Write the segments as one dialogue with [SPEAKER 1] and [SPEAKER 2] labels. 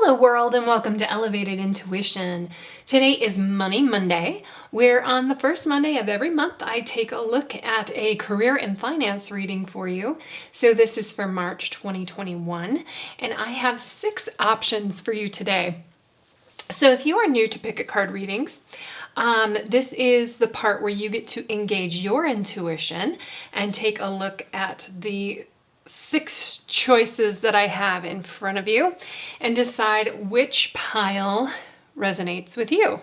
[SPEAKER 1] Hello world and welcome to Elevated Intuition. Today is Money Monday, where on the first Monday of every month I take a look at a career and finance reading for you. So this is for March 2021 and I have 6 options for you today. So if you are new to pick a card readings, this is the part where you get to engage your intuition and take a look at the 6 choices that I have in front of you and decide which pile resonates with you.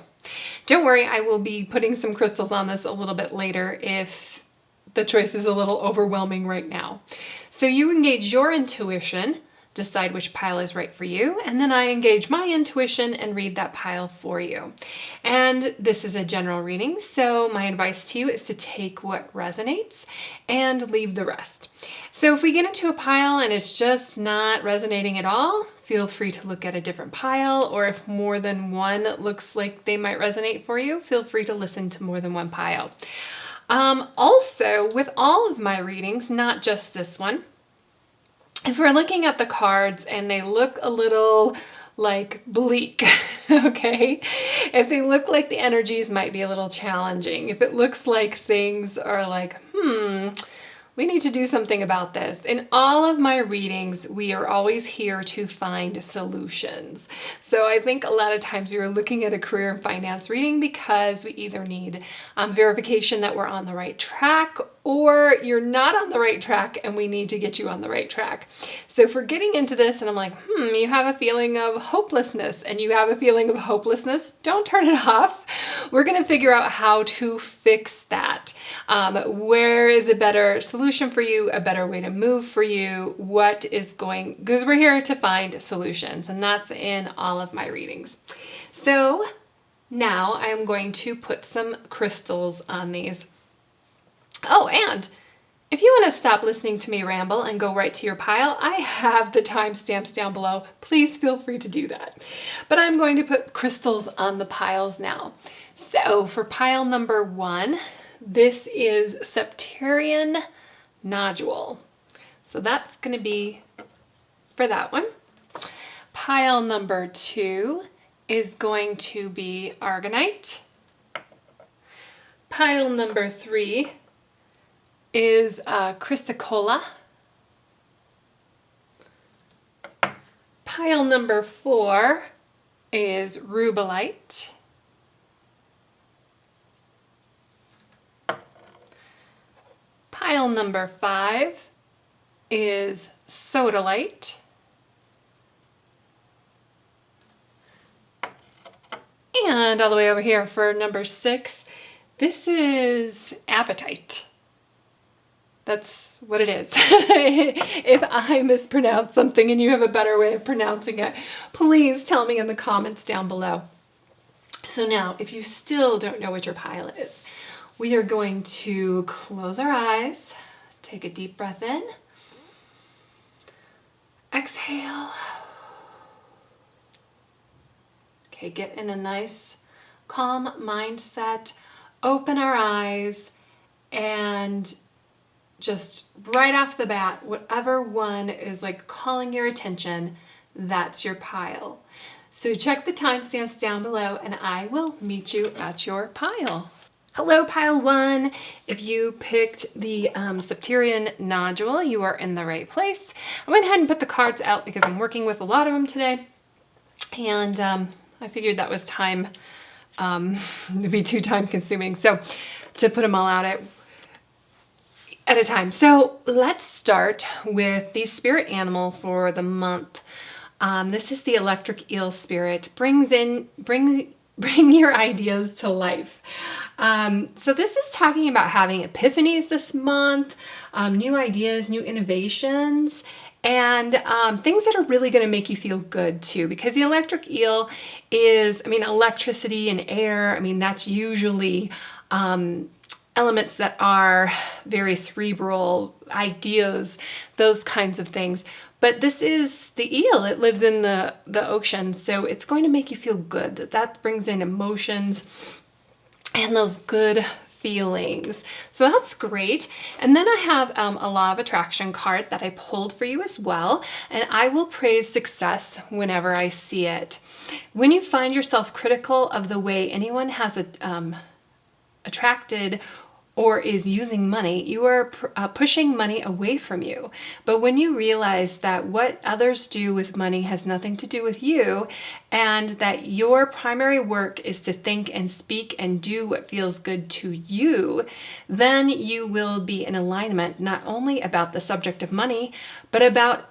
[SPEAKER 1] Don't worry, I will be putting some crystals on this a little bit later if the choice is a little overwhelming right now. So you engage your intuition, decide which pile is right for you, and then I engage my intuition and read that pile for you. And this is a general reading, so my advice to you is to take what resonates and leave the rest. So if we get into a pile and it's just not resonating at all, feel free to look at a different pile, or if more than one looks like they might resonate for you, feel free to listen to more than one pile. Also, with all of my readings, not just this one, if we're looking at the cards and they look a little like bleak, okay? If they look like the energies might be a little challenging, if it looks like things are like, we need to do something about this. In all of my readings, we are always here to find solutions. So I think a lot of times you're looking at a career and finance reading because we either need verification that we're on the right track, or you're not on the right track and we need to get you on the right track. So if we're getting into this and I'm like, you have a feeling of hopelessness and you have a feeling of hopelessness, don't turn it off. We're gonna figure out how to fix that. Where is a better solution for you, a better way to move for you, because we're here to find solutions, and that's in all of my readings. So now I'm going to put some crystals on these. Oh, and if you want to stop listening to me ramble and go right to your pile, I have the timestamps down below. Please feel free to do that. But I'm going to put crystals on the piles now. So for pile number 1, this is Septarian Nodule. So that's going to be for that one. Pile number 2 is going to be Argonite. Pile number 3 is Chrysocolla. Pile number 4 is Rubellite. Pile number 5 is Sodalite. And all the way over here for number 6, this is Apatite. That's what it is. If I mispronounce something and you have a better way of pronouncing it, please tell me in the comments down below. So now, if you still don't know what your pile is, we are going to close our eyes, take a deep breath in, exhale. Okay, get in a nice, calm mindset, open our eyes, and just right off the bat, whatever one is like calling your attention, that's your pile. So check the timestamps down below and I will meet you at your pile. Hello, pile 1. If you picked the Septarian Nodule, you are in the right place. I went ahead and put the cards out because I'm working with a lot of them today. And I figured that was time, to be too time consuming. So to put them all out at a time. So let's start with the spirit animal for the month. This is the electric eel spirit. Bring your ideas to life. So this is talking about having epiphanies this month, new ideas, new innovations, and things that are really going to make you feel good too, because the electric eel is, electricity and air. That's usually elements that are very cerebral, ideas, those kinds of things. But this is the eel. It lives in the ocean, so it's going to make you feel good. That brings in emotions and those good feelings. So that's great. And then I have a law of attraction card that I pulled for you as well. And I will praise success whenever I see it. When you find yourself critical of the way anyone has attracted or is using money, you are pushing money away from you. But when you realize that what others do with money has nothing to do with you, and that your primary work is to think and speak and do what feels good to you, then you will be in alignment not only about the subject of money, but about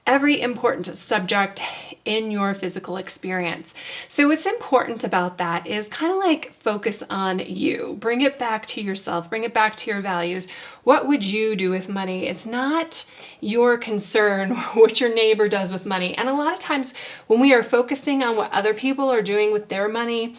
[SPEAKER 1] every important subject in your physical experience. So what's important about that is kind of like focus on you. Bring it back to yourself. Bring it back to your values. What would you do with money? It's not your concern what your neighbor does with money. And a lot of times when we are focusing on what other people are doing with their money,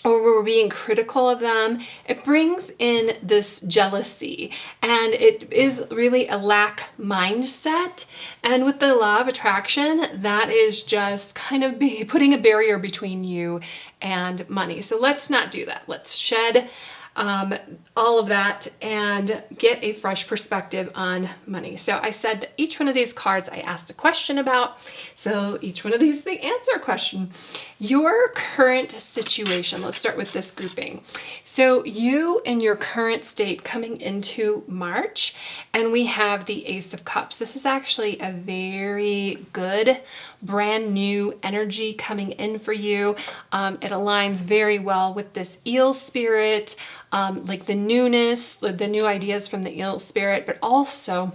[SPEAKER 1] or we're being critical of them, it brings in this jealousy, and it is really a lack mindset. And with the law of attraction, that is just kind of putting a barrier between you and money. So let's not do that. Let's shed all of that and get a fresh perspective on money. So I said that each one of these cards I asked a question about. So each one of these, they answer a question. Your current situation. Let's start with this grouping. So you in your current state coming into March, and we have the Ace of Cups. This is actually a very good brand new energy coming in for you. It aligns very well with this eel spirit, like the newness, the new ideas from the eel spirit, but also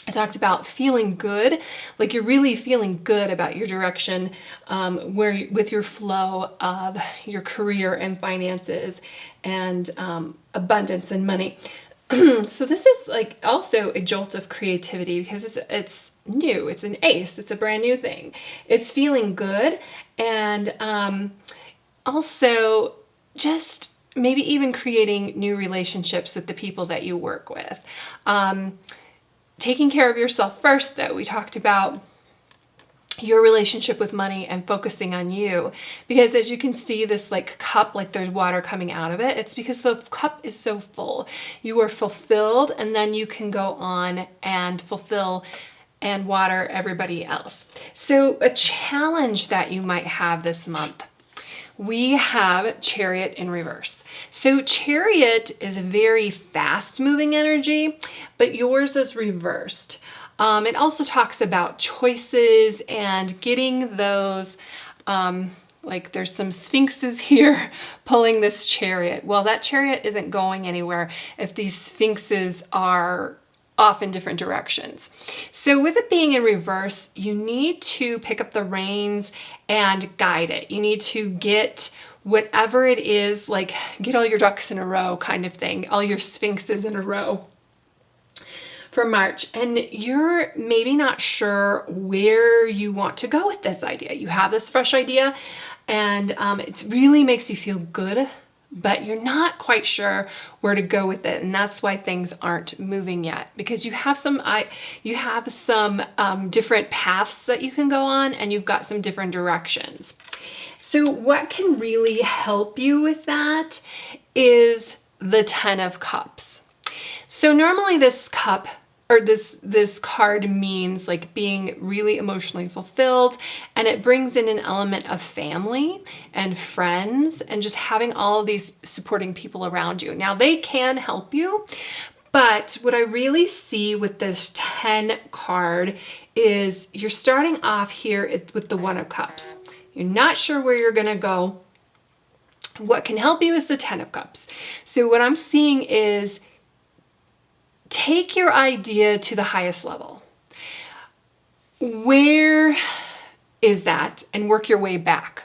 [SPEAKER 1] I talked about feeling good, like you're really feeling good about your direction, with your flow of your career and finances and abundance and money. So this is like also a jolt of creativity because it's new, it's an ace, it's a brand new thing. It's feeling good, and also just maybe even creating new relationships with the people that you work with. Taking care of yourself first, though. We talked about your relationship with money and focusing on you, because as you can see this like cup, like there's water coming out of it. It's because the cup is so full. You are fulfilled, and then you can go on and fulfill and water everybody else. So a challenge that you might have this month, we have Chariot in reverse. So Chariot is a very fast moving energy, but yours is reversed. It also talks about choices and getting those, like there's some sphinxes here pulling this chariot. Well, that chariot isn't going anywhere if these sphinxes are off in different directions. So with it being in reverse, you need to pick up the reins and guide it. You need to get whatever it is, like get all your ducks in a row kind of thing, all your sphinxes in a row for March. And you're maybe not sure where you want to go with this idea. You have this fresh idea, and it really makes you feel good, but you're not quite sure where to go with it. And that's why things aren't moving yet, because you have some different paths that you can go on, and you've got some different directions. So what can really help you with that is the 10 of Cups. So normally this cup, or this card, means like being really emotionally fulfilled, and it brings in an element of family and friends and just having all of these supporting people around you. Now they can help you, but what I really see with this 10 card is you're starting off here with the 1 of Cups. You're not sure where you're gonna go. What can help you is the 10 of Cups. So what I'm seeing is take your idea to the highest level. Where is that? And work your way back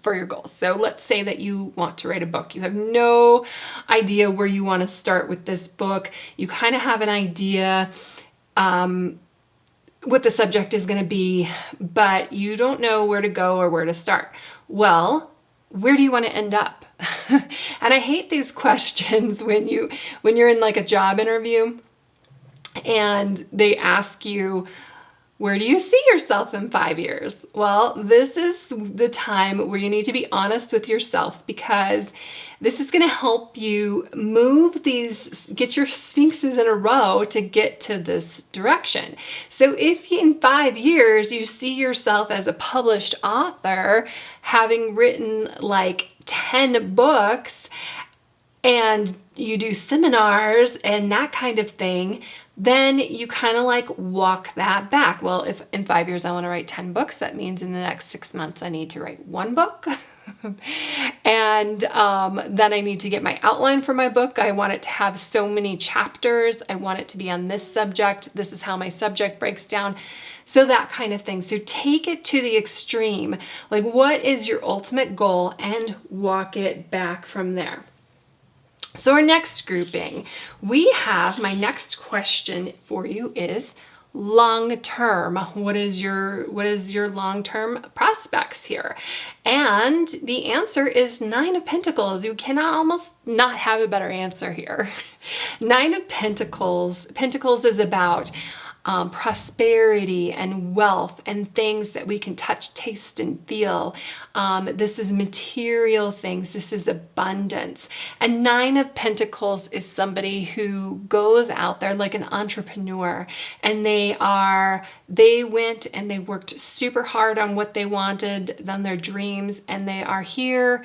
[SPEAKER 1] for your goals. So let's say that you want to write a book. You have no idea where you want to start with this book. You kind of have an idea what the subject is going to be, but you don't know where to go or where to start. Well, where do you want to end up? And I hate these questions when you're in like a job interview and they ask you, Where do you see yourself in 5 years? Well, this is the time where you need to be honest with yourself, because this is going to help you move these, get your sphinxes in a row to get to this direction. So if in 5 years you see yourself as a published author, having written like 10 books, and you do seminars and that kind of thing, then you kind of like walk that back. Well, if in 5 years I want to write 10 books, that means in the next 6 months I need to write 1 book. And then I need to get my outline for my book. I want it to have so many chapters. I want it to be on this subject. This is how my subject breaks down. So that kind of thing. So take it to the extreme. Like, what is your ultimate goal, and walk it back from there. So our next grouping, we have, my next question for you is long term. What is your long-term prospects here? And the answer is 9 of Pentacles. You cannot almost not have a better answer here. 9 of Pentacles. Pentacles is about prosperity and wealth and things that we can touch, taste, and feel. This is material things. This is abundance. And 9 of Pentacles is somebody who goes out there like an entrepreneur, and they went and they worked super hard on what they wanted, on their dreams, and they are here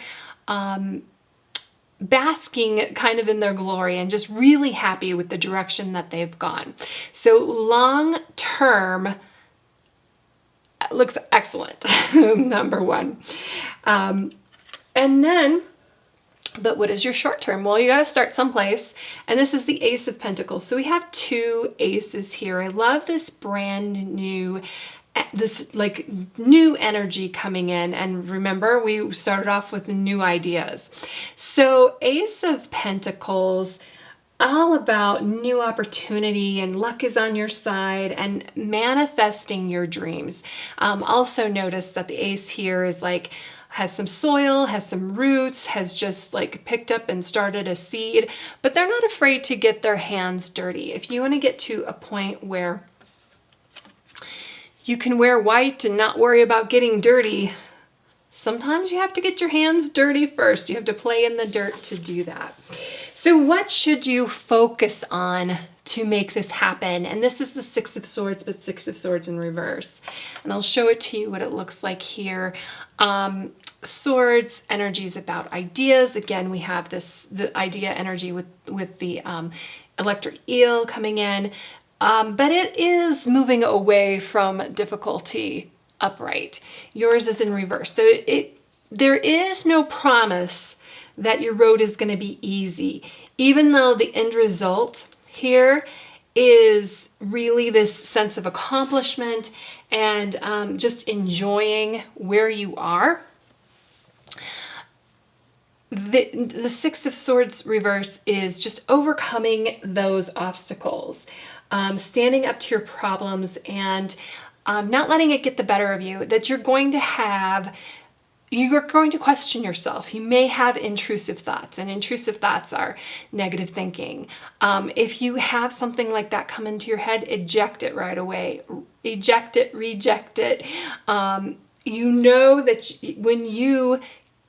[SPEAKER 1] basking kind of in their glory and just really happy with the direction that they've gone. So long term looks excellent, number 1. And then, but what is your short term? Well, you got to start someplace. And this is the Ace of Pentacles. So we have 2 aces here. I love this brand new, this like new energy coming in. And remember, we started off with new ideas. So Ace of Pentacles, all about new opportunity, and luck is on your side, and manifesting your dreams. Also notice that the ace here is like, has some soil, has some roots, has just like picked up and started a seed, but they're not afraid to get their hands dirty. If you want to get to a point where you can wear white and not worry about getting dirty, sometimes you have to get your hands dirty first. You have to play in the dirt to do that. So what should you focus on to make this happen? And this is the 6 of Swords, but 6 of Swords in reverse. And I'll show it to you what it looks like here. Swords energy is about ideas. Again, we have the idea energy with the electric eel coming in. But it is moving away from difficulty upright. Yours is in reverse. So there is no promise that your road is going to be easy, even though the end result here is really this sense of accomplishment and just enjoying where you are. The 6 of Swords reverse is just overcoming those obstacles, standing up to your problems, and not letting it get the better of you. That you're going to question yourself. You may have intrusive thoughts, and intrusive thoughts are negative thinking. If you have something like that come into your head, eject it right away. Eject it, reject it. You know that when you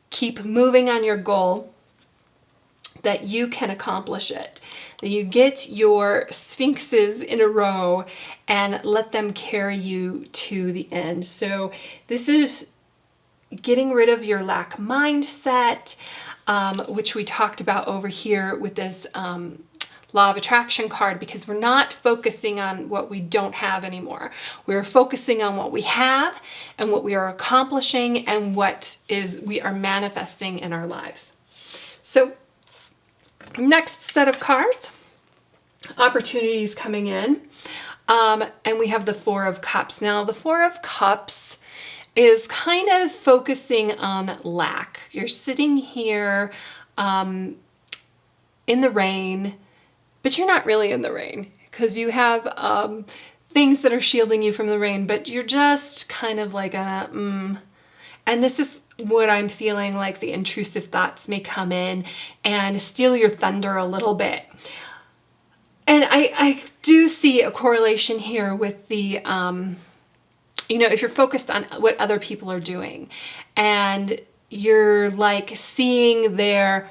[SPEAKER 1] keep moving on your goal, that you can accomplish it. That you get your sphinxes in a row and let them carry you to the end. So this is getting rid of your lack mindset, which we talked about over here with this Law of Attraction card, because we're not focusing on what we don't have anymore. We're focusing on what we have and what we are accomplishing and what we are manifesting in our lives. So next set of cards, opportunities coming in, and we have the 4 of Cups. Now the 4 of Cups is kind of focusing on lack. You're sitting here in the rain, but you're not really in the rain, because you have things that are shielding you from the rain, but you're just kind of like and this is what I'm feeling like. The intrusive thoughts may come in and steal your thunder a little bit. And I do see a correlation here with the if you're focused on what other people are doing and you're like seeing their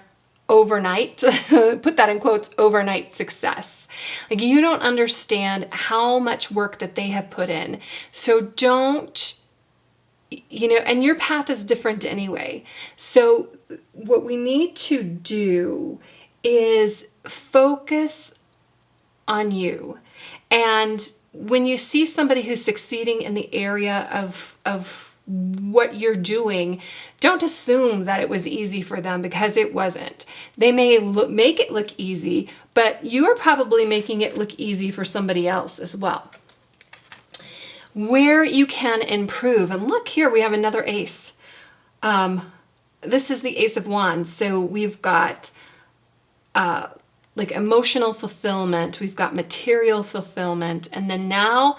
[SPEAKER 1] overnight, put that in quotes, overnight success. Like you don't understand how much work that they have put in. So don't, and your path is different anyway. So what we need to do is focus on you. And when you see somebody who's succeeding in the area of what you're doing, don't assume that it was easy for them, because it wasn't. They may make it look easy, but you are probably making it look easy for somebody else as well. Where you can improve, and look here, we have another ace. This is the Ace of Wands. So we've got like emotional fulfillment, we've got material fulfillment, and then now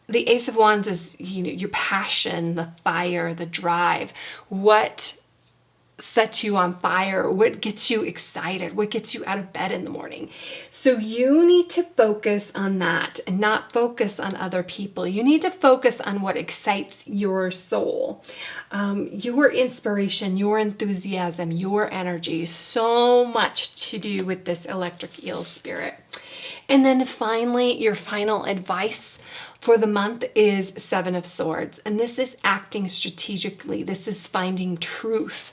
[SPEAKER 1] the Ace of Wands is your passion, the fire, the drive. What sets you on fire? What gets you excited? What gets you out of bed in the morning? So you need to focus on that and not focus on other people. You need to focus on what excites your soul. Your inspiration, your enthusiasm, your energy. So much to do with this electric eel spirit. And then finally, your final advice for the month is Seven of Swords. And this is acting strategically. This is finding truth.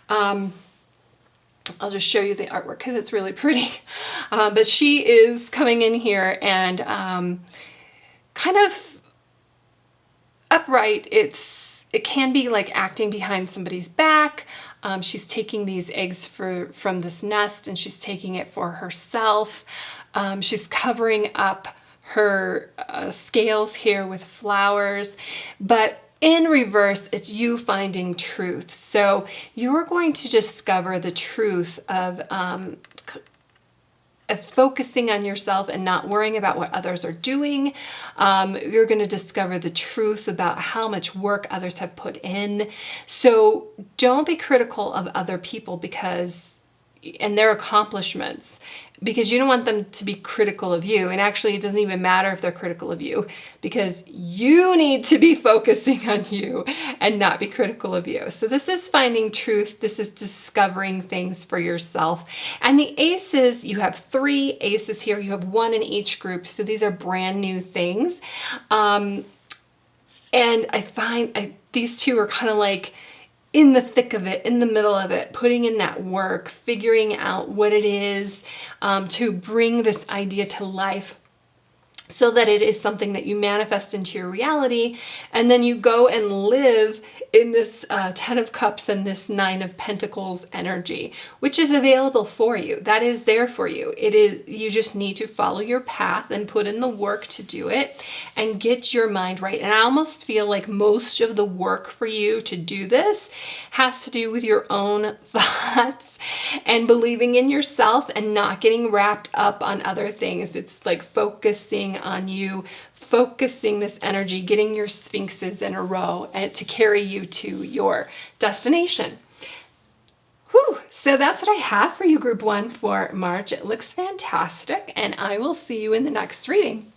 [SPEAKER 1] I'll just show you the artwork because it's really pretty. But she is coming in here and kind of upright. It can be like acting behind somebody's back. She's taking these eggs from this nest and she's taking it for herself. She's covering up her scales here with flowers, but in reverse, it's you finding truth. So you're going to discover the truth of focusing on yourself and not worrying about what others are doing. You're going to discover the truth about how much work others have put in. So don't be critical of other people and their accomplishments, because you don't want them to be critical of you. And actually, it doesn't even matter if they're critical of you, because you need to be focusing on you and not be critical of you. So this is finding truth. This is discovering things for yourself. And the aces, you have 3 aces here. You have 1 in each group. So these are brand new things. And I find these 2 are kind of like in the thick of it, in the middle of it, putting in that work, figuring out what it is to bring this idea to life so that it is something that you manifest into your reality. And then you go and live in this 10 of Cups and this 9 of Pentacles energy, which is available for you. That is there for you. You just need to follow your path and put in the work to do it and get your mind right. And I almost feel like most of the work for you to do this has to do with your own thoughts and believing in yourself and not getting wrapped up on other things. It's like focusing on you, focusing this energy, getting your sphinxes in a row and to carry you to your destination. Whew. So that's what I have for you, Group 1 for March. It looks fantastic, and I will see you in the next reading.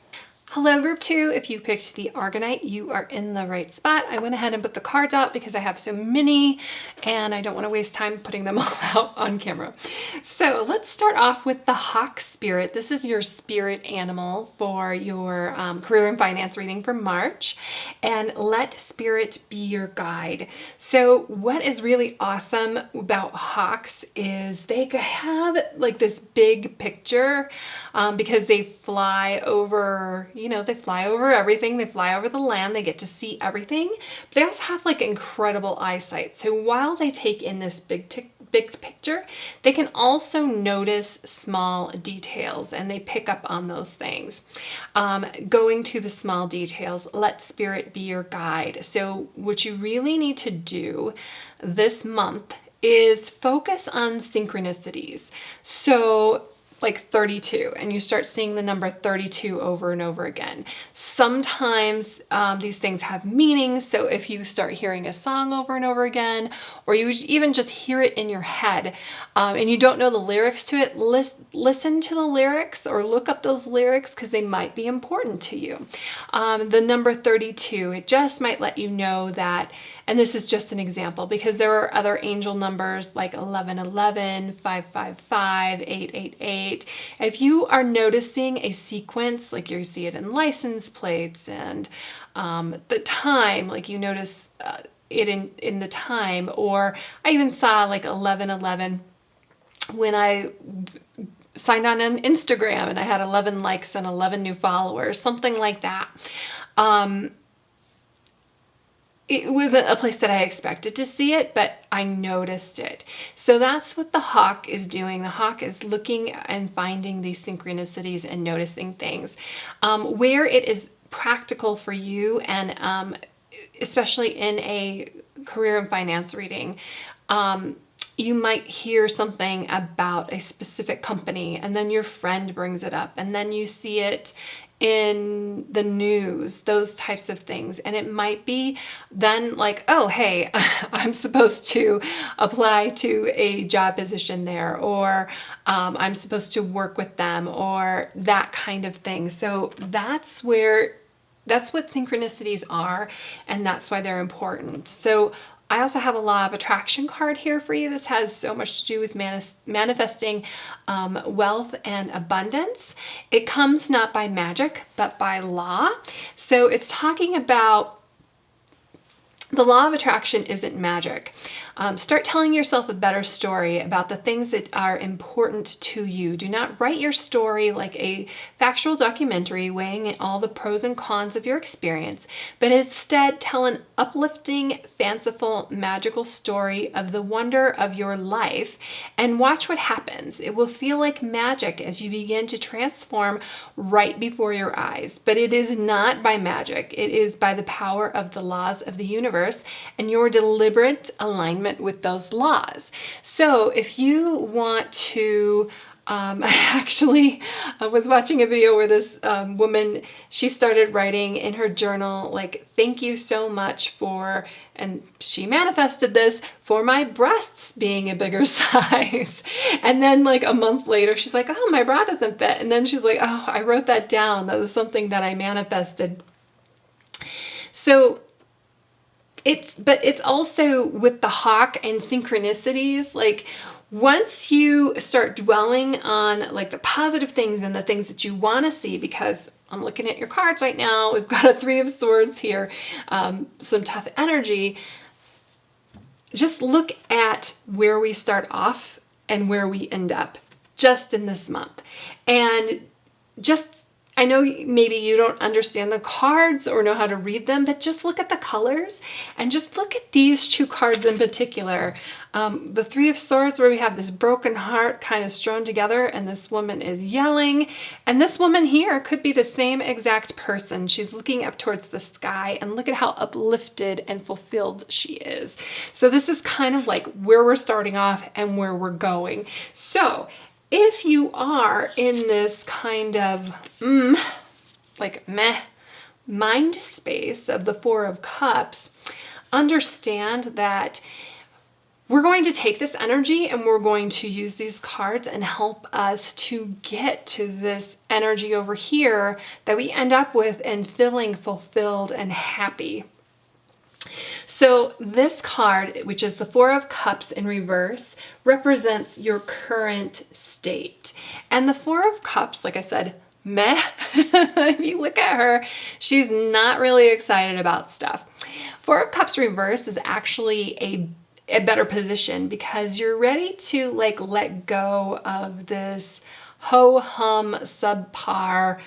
[SPEAKER 1] Hello, Group 2. If you picked the Argonite, you are in the right spot. I went ahead and put the cards out because I have so many and I don't want to waste time putting them all out on camera. So let's start off with the Hawk Spirit. This is your spirit animal for your career and finance reading for March. And let Spirit be your guide. So what is really awesome about hawks is they have like this big picture because they fly over, they fly over everything. They fly over the land. They get to see everything. But they also have like incredible eyesight. So while they take in this big picture, they can also notice small details and they pick up on those things. Going to the small details, let Spirit be your guide. So what you really need to do this month is focus on synchronicities. So like 32, and you start seeing the number 32 over and over again. Sometimes these things have meaning. So if you start hearing a song over and over again, or you even just hear it in your head, and you don't know the lyrics to it, listen to the lyrics or look up those lyrics, because they might be important to you. The number 32, it just might let you know that, and this is just an example, because there are other angel numbers like 1111, 555, 888. If you are noticing a sequence, like you see it in license plates and the time, like you notice it in the time, or I even saw like 1111 when I signed on Instagram and I had 11 likes and 11 new followers, something like that. It wasn't a place that I expected to see it, but I noticed it. So that's what the hawk is doing. The hawk is looking and finding these synchronicities and noticing things. Where it is practical for you, and especially in a career and finance reading, you might hear something about a specific company, and then your friend brings it up, and then you see it in the news, those types of things. And it might be then like, oh, hey, I'm supposed to apply to a job position there, or I'm supposed to work with them, or that kind of thing. So that's what synchronicities are, and that's why they're important. So I also have a law of attraction card here for you. This has so much to do with manifesting wealth and abundance. It comes not by magic, but by law. So it's talking about the law of attraction isn't magic. Start telling yourself a better story about the things that are important to you. Do not write your story like a factual documentary weighing all the pros and cons of your experience, but instead tell an uplifting, fanciful, magical story of the wonder of your life, and watch what happens. It will feel like magic as you begin to transform right before your eyes. But it is not by magic. It is by the power of the laws of the universe and your deliberate alignment with those laws. So if you want to, I was watching a video where this woman, she started writing in her journal, like, thank you so much for, and she manifested this, for my breasts being a bigger size. And then like a month later, she's like, oh, my bra doesn't fit. And then she's like, oh, I wrote that down. That was something that I manifested. So it's also with the hawk and synchronicities, like once you start dwelling on like the positive things and the things that you want to see, because I'm looking at your cards right now, we've got a 3 of Swords here, some tough energy. Just look at where we start off and where we end up just in this month. And just, I know maybe you don't understand the cards or know how to read them, but just look at the colors and just look at these 2 cards in particular. The 3 of Swords, where we have this broken heart kind of strewn together, and this woman is yelling. And this woman here could be the same exact person. She's looking up towards the sky, and look at how uplifted and fulfilled she is. So this is kind of like where we're starting off and where we're going. So if you are in this kind of like meh mind space of the 4 of Cups, understand that we're going to take this energy and we're going to use these cards and help us to get to this energy over here that we end up with and feeling fulfilled and happy. So this card, which is the 4 of Cups in reverse, represents your current state. And the 4 of Cups, like I said, meh. If you look at her, she's not really excited about stuff. 4 of Cups reverse is actually a better position, because you're ready to like let go of this ho-hum, subpar,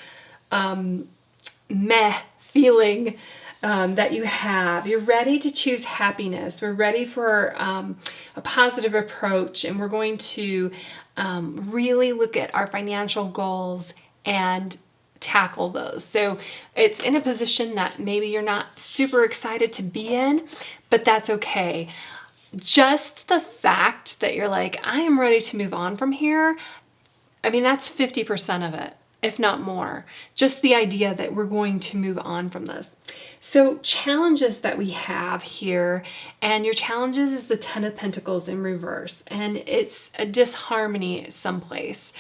[SPEAKER 1] meh feeling that you have. You're ready to choose happiness. We're ready for a positive approach, and we're going to really look at our financial goals and tackle those. So it's in a position that maybe you're not super excited to be in, but that's okay. Just the fact that you're like, I am ready to move on from here, I mean, that's 50% of it, if not more. Just the idea that we're going to move on from this. So challenges that we have here, and your challenges is the Ten of Pentacles in reverse, and it's a disharmony someplace.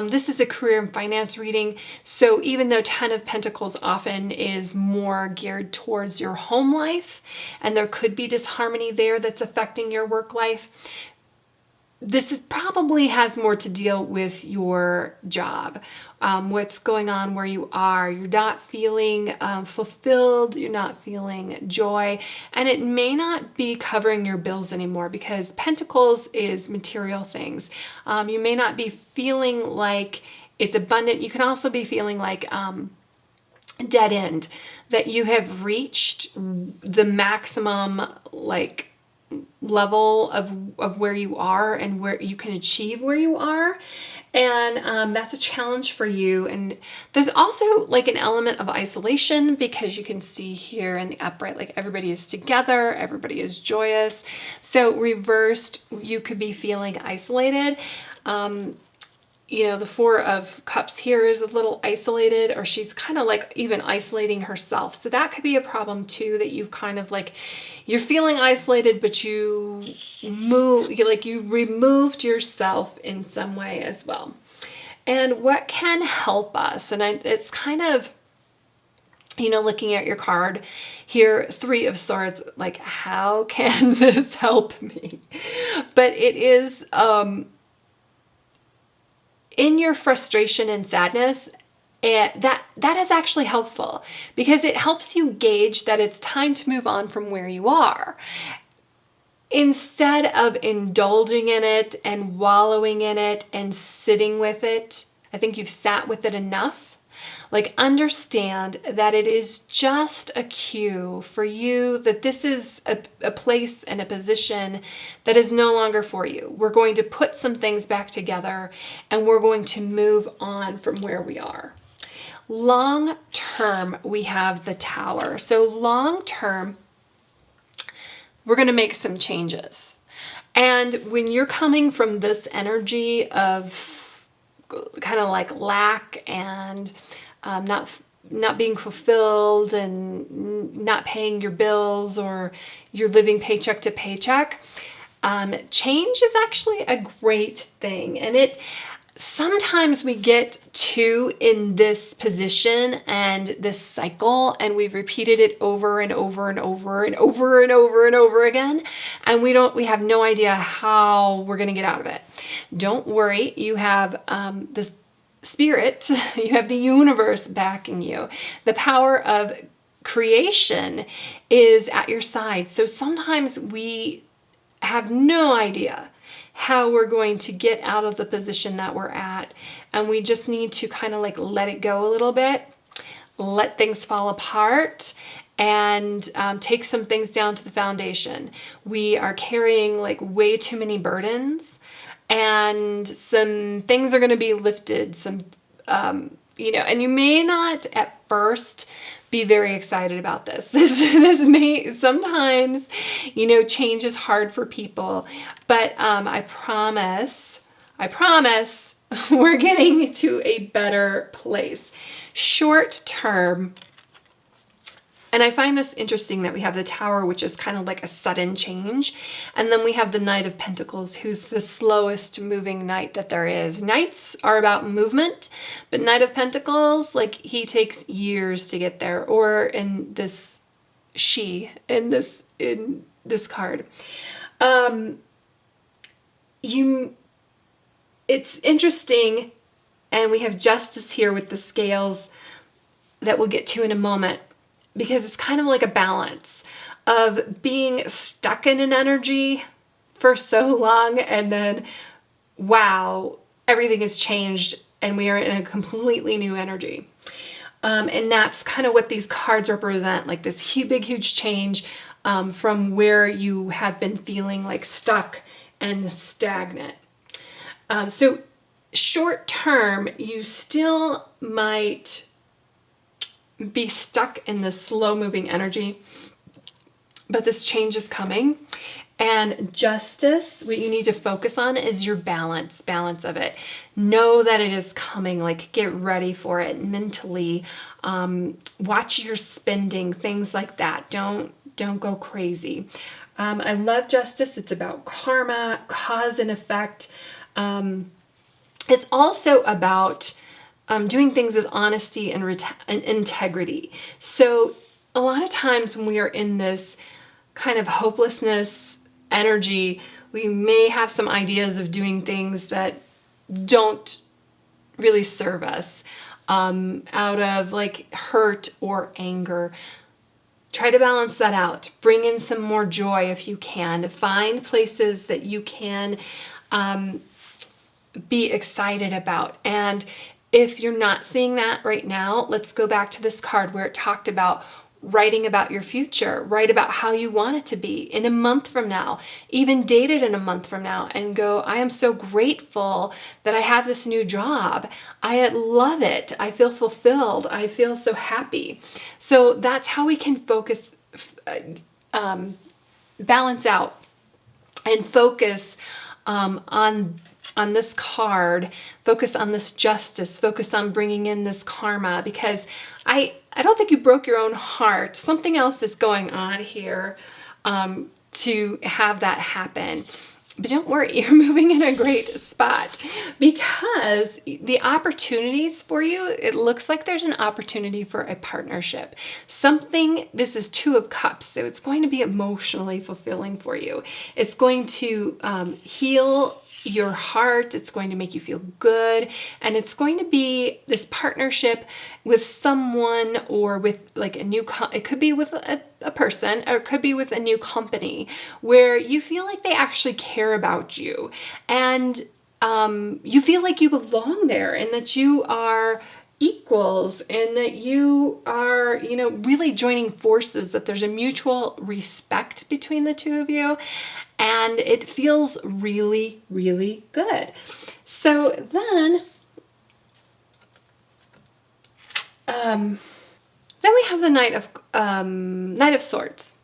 [SPEAKER 1] This is a career and finance reading, so even though Ten of Pentacles often is more geared towards your home life, and there could be disharmony there that's affecting your work life, this probably has more to deal with your job, what's going on where you are. You're not feeling fulfilled, you're not feeling joy, and it may not be covering your bills anymore because Pentacles is material things. You may not be feeling like it's abundant. You can also be feeling like dead end, that you have reached the maximum like level of where you are and where you can achieve where you are, and that's a challenge for you. And there's also like an element of isolation because you can see here in the upright, like everybody is together, everybody is joyous. So reversed, you could be feeling isolated. You know, the Four of Cups here is a little isolated, or she's kind of like even isolating herself. So that could be a problem too, that you've kind of like, you're feeling isolated, but you removed yourself in some way as well. And what can help us, and it's kind of, you know, looking at your card here, Three of Swords, like how can this help me? But it is, in your frustration and sadness, that is actually helpful because it helps you gauge that it's time to move on from where you are. Instead of indulging in it and wallowing in it and sitting with it, I think you've sat with it enough. Like, understand that it is just a cue for you that this is a place and a position that is no longer for you. We're going to put some things back together and we're going to move on from where we are. Long term, we have the Tower. So long term, we're going to make some changes. And when you're coming from this energy of kind of like lack and not being fulfilled and not paying your bills, or you're living paycheck to paycheck, change is actually a great thing. And sometimes we get in this position and this cycle, and we've repeated it over and over and over and over and over and over again, and we have no idea how we're going to get out of it. Don't worry, you have this spirit, you have the universe backing you. The power of creation is at your side. So sometimes we have no idea how we're going to get out of the position that we're at, and we just need to kind of like let it go a little bit, let things fall apart, and take some things down to the foundation. We are carrying like way too many burdens, and some things are going to be lifted, and you may not at first be very excited about this. This may sometimes, change is hard for people, but I promise we're getting to a better place. Short term, and I find this interesting that we have the Tower, which is kind of like a sudden change. And then we have the Knight of Pentacles, who's the slowest moving knight that there is. Knights are about movement, but Knight of Pentacles, like, he takes years to get there. Or in this card. It's interesting, and we have Justice here with the scales that we'll get to in a moment, because it's kind of like a balance of being stuck in an energy for so long, and then, wow, everything has changed and we are in a completely new energy. And that's kind of what these cards represent, like this big, huge change from where you have been feeling like stuck and stagnant. So short term, you still might be stuck in this slow moving energy, but this change is coming, And justice, what you need to focus on is your balance of it. Know that it is coming, like get ready for it mentally. Watch your spending, things like that. Don't go crazy. I love justice. It's about karma, cause and effect. It's also about doing things with honesty and integrity. So a lot of times when we are in this kind of hopelessness energy, we may have some ideas of doing things that don't really serve us out of like hurt or anger. Try to balance that out. Bring in some more joy if you can. Find places that you can be excited about. And if you're not seeing that right now, let's go back to this card where it talked about writing about your future, write about how you want it to be in a month from now, even date it in a month from now and go, I am so grateful that I have this new job. I love it. I feel fulfilled. I feel so happy. So that's how we can focus, balance out and focus on this card, focus on this justice, focus on bringing in this karma, because I don't think you broke your own heart. Something else is going on here to have that happen. But don't worry, you're moving in a great spot because the opportunities for you, it looks like there's an opportunity for a partnership. This is 2 of Cups, so it's going to be emotionally fulfilling for you. It's going to heal your heart. It's going to make you feel good. And it's going to be this partnership with someone or with like a new, it could be with a person, or it could be with a new company where you feel like they actually care about you. And you feel like you belong there and that you are equals and that you are, really joining forces, that there's a mutual respect between the 2 of you. And it feels really, really good. So then we have the Knight of Swords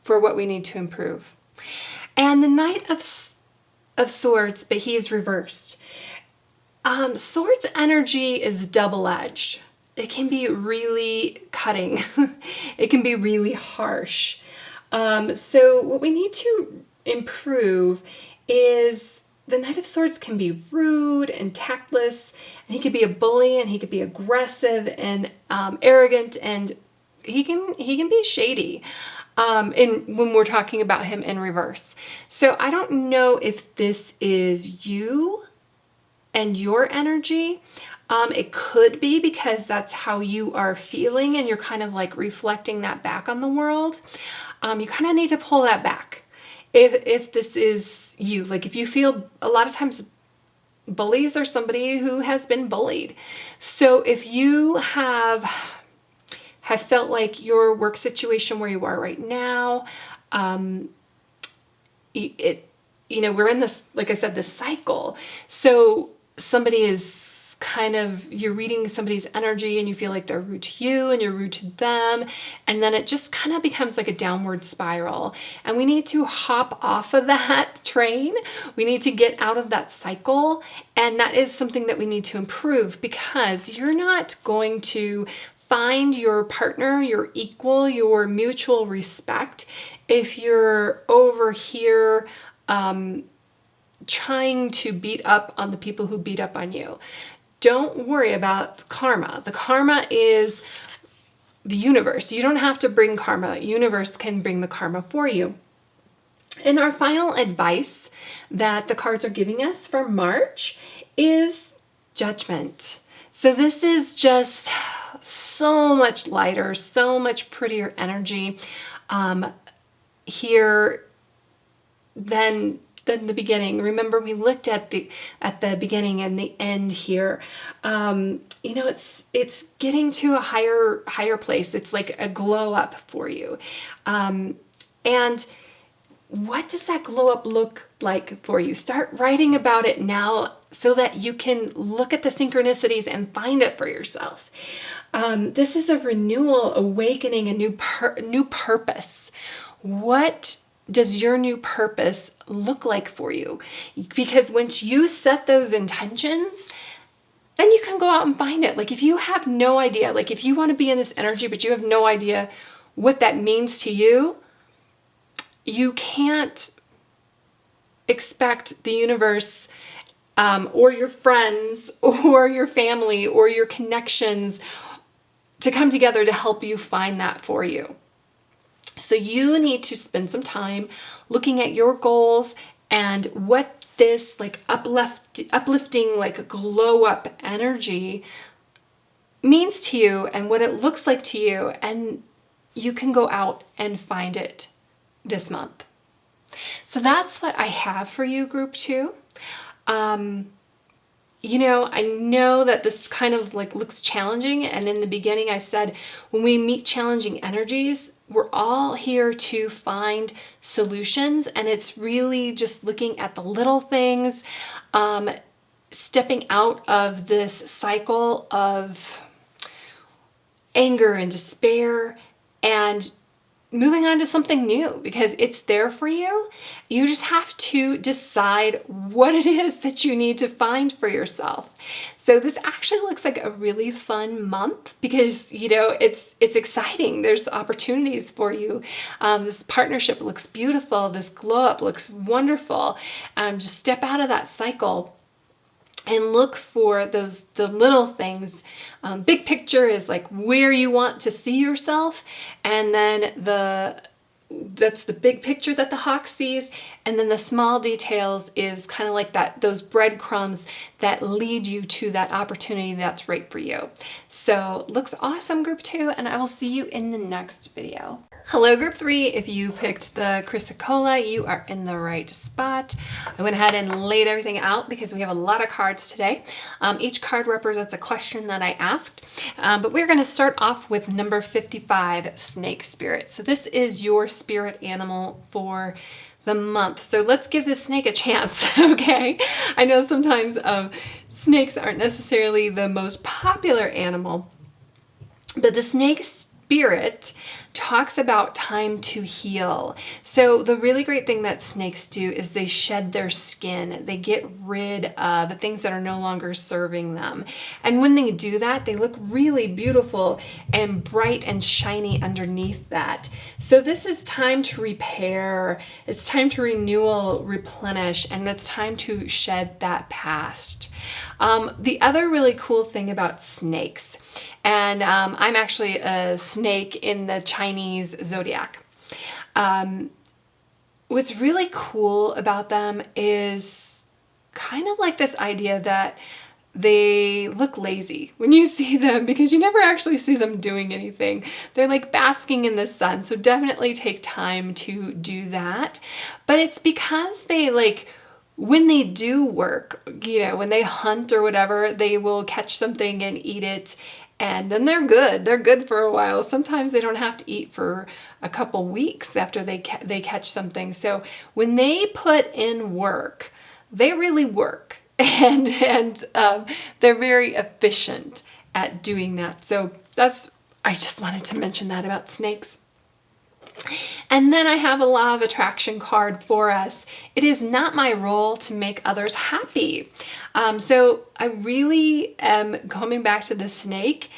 [SPEAKER 1] for what we need to improve. And the Knight of Swords, but he is reversed. Swords energy is double-edged. It can be really cutting. It can be really harsh. So what we need to improve is the Knight of Swords can be rude and tactless, and he could be a bully, and he could be aggressive and arrogant, and he can be shady when we're talking about him in reverse. So I don't know if this is you and your energy. It could be because that's how you are feeling and you're kind of like reflecting that back on the world. You kind of need to pull that back. If this is you, like if you feel, a lot of times bullies are somebody who has been bullied. So if you have felt like your work situation where you are right now, we're in this, like I said, this cycle. So somebody is you're reading somebody's energy and you feel like they're rude to you and you're rude to them. And then it just kind of becomes like a downward spiral. And we need to hop off of that train. We need to get out of that cycle. And that is something that we need to improve, because you're not going to find your partner, your equal, your mutual respect if you're over here trying to beat up on the people who beat up on you. Don't worry about karma. The karma is the universe. You don't have to bring karma. The universe can bring the karma for you. And our final advice that the cards are giving us for March is judgment. So this is just so much lighter, so much prettier energy here than the beginning. Remember, we looked at the beginning and the end here. It's getting to a higher place. It's like a glow up for you. And what does that glow up look like for you? Start writing about it now so that you can look at the synchronicities and find it for yourself. This is a renewal, awakening, a new purpose. What does your new purpose look like for you? Because once you set those intentions, then you can go out and find it. Like if you have no idea, like if you want to be in this energy, but you have no idea what that means to you, you can't expect the universe or your friends or your family or your connections to come together to help you find that for you. So you need to spend some time looking at your goals and what this like uplifting, like glow up energy means to you and what it looks like to you. And you can go out and find it this month. So that's what I have for you, group 2. You know, I know that this kind of like looks challenging. And in the beginning, I said, when we meet challenging energies, we're all here to find solutions. And it's really just looking at the little things, stepping out of this cycle of anger and despair and moving on to something new, because it's there for you. You just have to decide what it is that you need to find for yourself. So this actually looks like a really fun month because, you know, it's exciting. There's opportunities for you. This partnership looks beautiful. This glow up looks wonderful. Just step out of that cycle and look for the little things. Big picture is like where you want to see yourself, and then that's the big picture that the hawk sees, and then the small details is kind of like those breadcrumbs that lead you to that opportunity that's right for you. So looks awesome, group 2, and I will see you in the next video. Hello, group 3. If you picked the Chrysocolla, you are in the right spot. I went ahead and laid everything out because we have a lot of cards today. Each card represents a question that I asked, but we're going to start off with number 55, Snake Spirit. So this is your spirit animal for the month. So let's give this snake a chance, okay? I know sometimes snakes aren't necessarily the most popular animal, but the snake spirit talks about time to heal. So the really great thing that snakes do is they shed their skin. They get rid of the things that are no longer serving them. And when they do that, they look really beautiful and bright and shiny underneath that. So this is time to repair. It's time to renewal, replenish, and it's time to shed that past. The other really cool thing about snakes, and I'm actually a snake in the Chinese zodiac. What's really cool about them is kind of like this idea that they look lazy when you see them, because you never actually see them doing anything. They're like basking in the sun. So definitely take time to do that. But it's because they when they do work, you know, when they hunt or whatever, they will catch something and eat it. And then they're good. They're good for a while. Sometimes they don't have to eat for a couple weeks after they catch something. So when they put in work, they really work, and they're very efficient at doing that. So I just wanted to mention that about snakes. And then I have a law of attraction card for us. It is not my role to make others happy. So I really am coming back to the snake,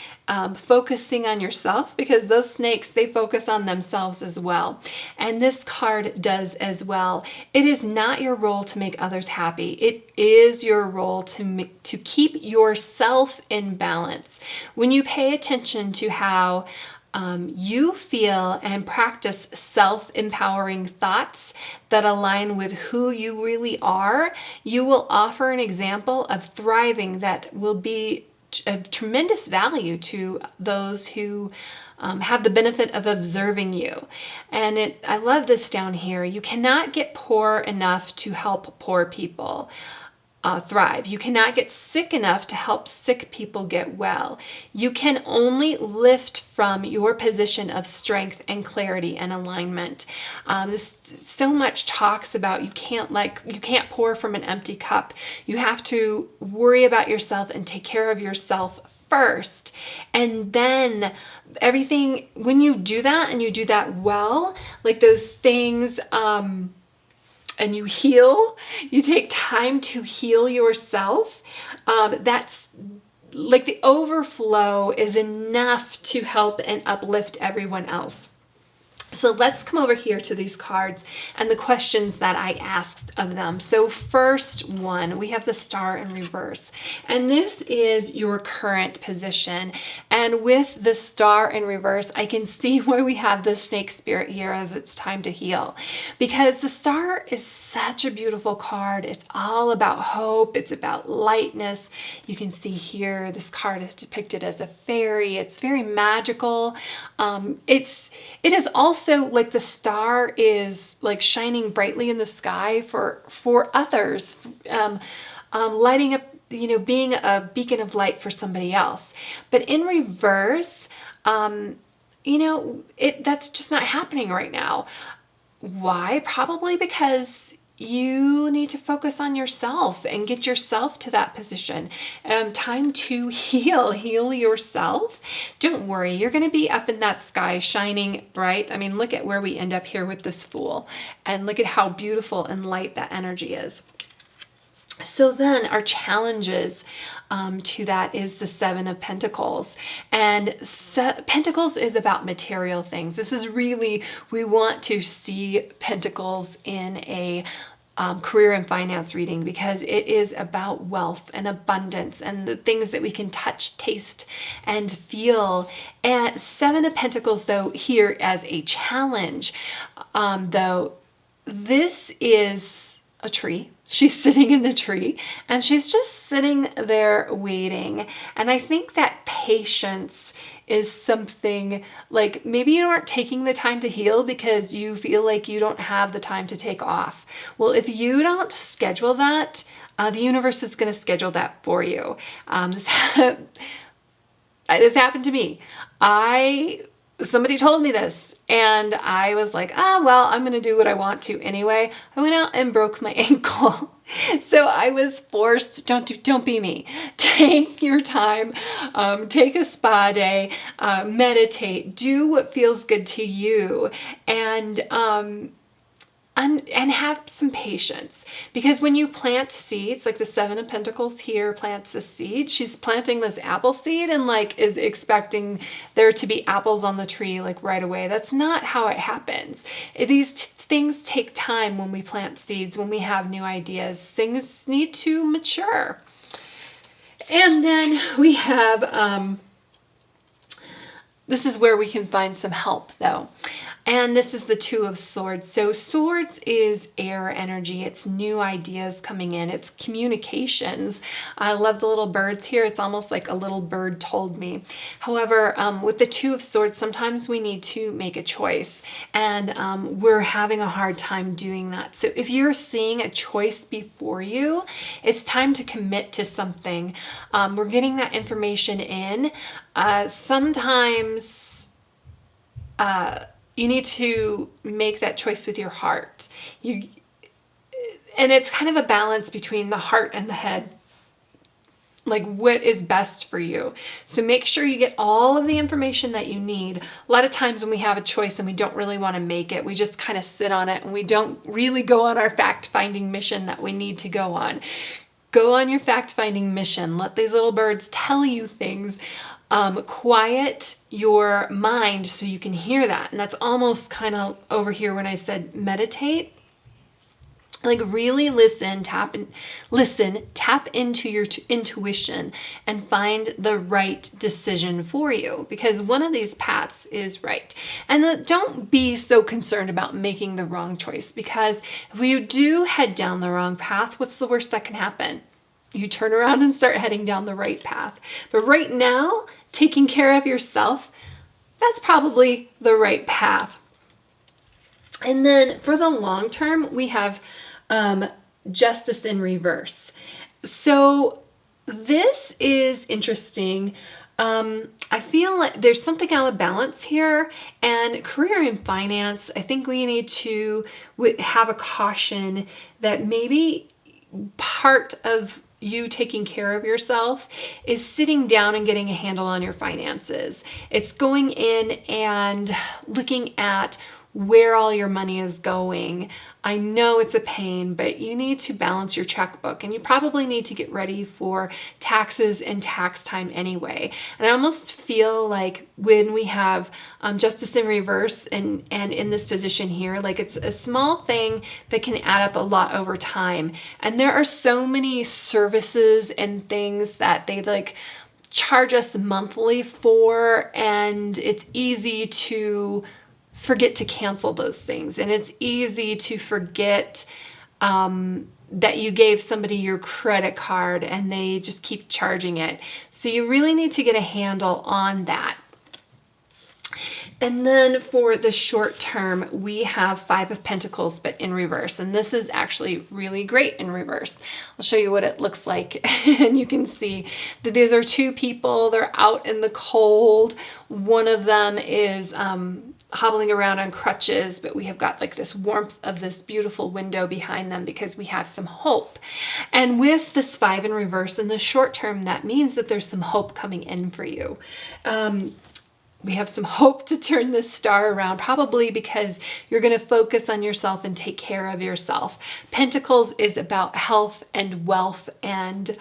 [SPEAKER 1] focusing on yourself, because those snakes, they focus on themselves as well. And this card does as well. It is not your role to make others happy. It is your role to keep yourself in balance. When you pay attention to how you feel and practice self-empowering thoughts that align with who you really are, you will offer an example of thriving that will be of tremendous value to those who have the benefit of observing you. And I love this down here. You cannot get poor enough to help poor people thrive. You cannot get sick enough to help sick people get well. You can only lift from your position of strength and clarity and alignment. This so much talks about you can't pour from an empty cup. You have to worry about yourself and take care of yourself first. And then everything, when you do that and you do that well, like those things, and you heal, you take time to heal yourself. That's like the overflow is enough to help and uplift everyone else. So let's come over here to these cards and the questions that I asked of them. So first one, we have the Star in reverse. And this is your current position. And with the Star in reverse, I can see why we have the Snake Spirit here as it's time to heal. Because the Star is such a beautiful card. It's all about hope. It's about lightness. You can see here, this card is depicted as a fairy. It's very magical. It is also like the star is like shining brightly in the sky for others, lighting up, being a beacon of light for somebody else. But in reverse, that's just not happening right now. Why? Probably because you need to focus on yourself and get yourself to that position. Time to heal yourself. Don't worry, you're going to be up in that sky shining bright. I mean, look at where we end up here with this Fool, and look at how beautiful and light that energy is. So then our challenges to that is the Seven of Pentacles. And Pentacles is about material things. This is really, we want to see Pentacles in a career and finance reading, because it is about wealth and abundance and the things that we can touch, taste, and feel. And Seven of Pentacles, though, here as a challenge, though, this is a tree. She's sitting in the tree and she's just sitting there waiting. And I think that patience is something, like maybe you aren't taking the time to heal because you feel like you don't have the time to take off. Well, if you don't schedule that, the universe is going to schedule that for you. This happened to me. Somebody told me this and I was like, well, I'm going to do what I want to anyway. I went out and broke my ankle. So I was forced, don't be me. Take your time, take a spa day, meditate, do what feels good to you, and have some patience. Because when you plant seeds, like the Seven of Pentacles here plants a seed, she's planting this apple seed and like is expecting there to be apples on the tree like right away. That's not how it happens. These things take time when we plant seeds, when we have new ideas. Things need to mature. And then we have, this is where we can find some help though. And this is the Two of Swords. So swords is air energy. It's new ideas coming in. It's communications. I love the little birds here. It's almost like a little bird told me. However, with the Two of Swords, sometimes we need to make a choice. And we're having a hard time doing that. So if you're seeing a choice before you, it's time to commit to something. We're getting that information in. Sometimes you need to make that choice with your heart. And it's kind of a balance between the heart and the head. Like what is best for you. So make sure you get all of the information that you need. A lot of times when we have a choice and we don't really want to make it, we just kind of sit on it and we don't really go on our fact-finding mission that we need to go on. Go on your fact-finding mission. Let these little birds tell you things. Quiet your mind so you can hear that. And that's almost kind of over here when I said meditate. Like really listen, tap into your intuition and find the right decision for you, because one of these paths is right. And don't be so concerned about making the wrong choice, because if you do head down the wrong path, what's the worst that can happen? You turn around and start heading down the right path. But right now, taking care of yourself, that's probably the right path. And then for the long term, we have Justice in reverse. So this is interesting. I feel like there's something out of balance here, and career and finance, I think we need to have a caution that maybe part of you taking care of yourself is sitting down and getting a handle on your finances. It's going in and looking at where all your money is going. I know it's a pain, but you need to balance your checkbook, and you probably need to get ready for taxes and tax time anyway. And I almost feel like when we have justice in reverse and in this position here, like it's a small thing that can add up a lot over time. And there are so many services and things that they like charge us monthly for, and it's easy to forget to cancel those things. And it's easy to forget that you gave somebody your credit card and they just keep charging it. So you really need to get a handle on that. And then for the short term, we have 5 of Pentacles, but in reverse. And this is actually really great in reverse. I'll show you what it looks like. And you can see that these are 2 people. They're out in the cold. One of them is hobbling around on crutches, but we have got like this warmth of this beautiful window behind them because we have some hope. And with this 5 in reverse in the short term, that means that there's some hope coming in for you. We have some hope to turn this star around, probably because you're going to focus on yourself and take care of yourself. Pentacles is about health and wealth and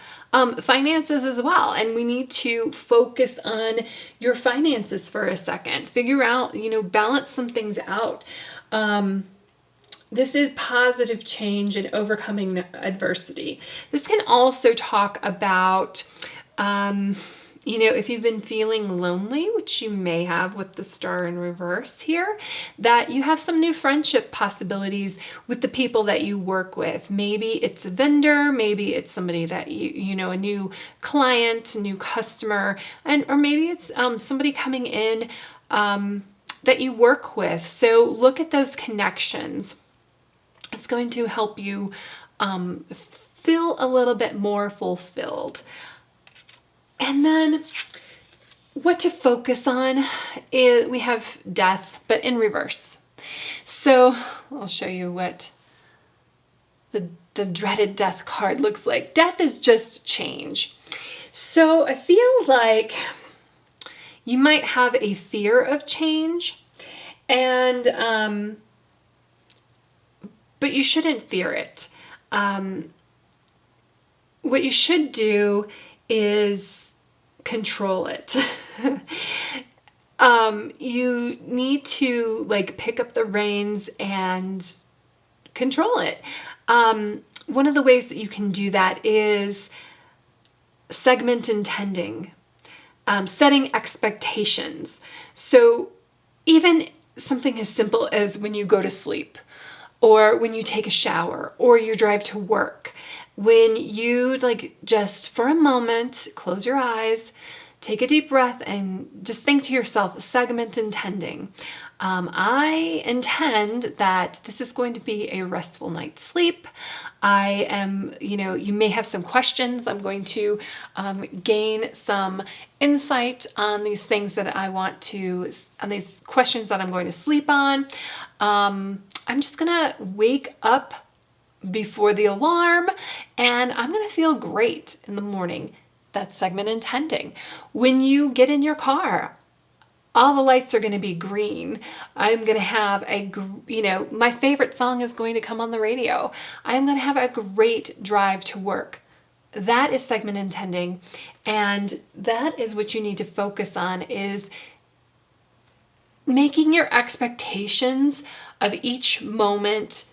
[SPEAKER 1] finances as well. And we need to focus on your finances for a second. Figure out, balance some things out. This is positive change and overcoming adversity. This can also talk about if you've been feeling lonely, which you may have with the star in reverse here, that you have some new friendship possibilities with the people that you work with. Maybe it's a vendor, maybe it's somebody that a new client, a new customer, or maybe it's somebody coming in that you work with. So look at those connections. It's going to help you feel a little bit more fulfilled. And then what to focus on is we have death, but in reverse. So I'll show you what the dreaded death card looks like. Death is just change. So I feel like you might have a fear of change, and but you shouldn't fear it. What you should do is control it. You need to pick up the reins and control it. One of the ways that you can do that is segment intending, setting expectations. So even something as simple as when you go to sleep, or when you take a shower, or you drive to work, when you just for a moment, close your eyes, take a deep breath, and just think to yourself, segment intending. I intend that this is going to be a restful night's sleep. I am, you may have some questions. I'm going to gain some insight on these things that on these questions that I'm going to sleep on. I'm just gonna wake up before the alarm, and I'm going to feel great in the morning. That's segment intending. When you get in your car, all the lights are going to be green. I'm going to have my favorite song is going to come on the radio. I'm going to have a great drive to work. That is segment intending. And that is what you need to focus on, is making your expectations of each moment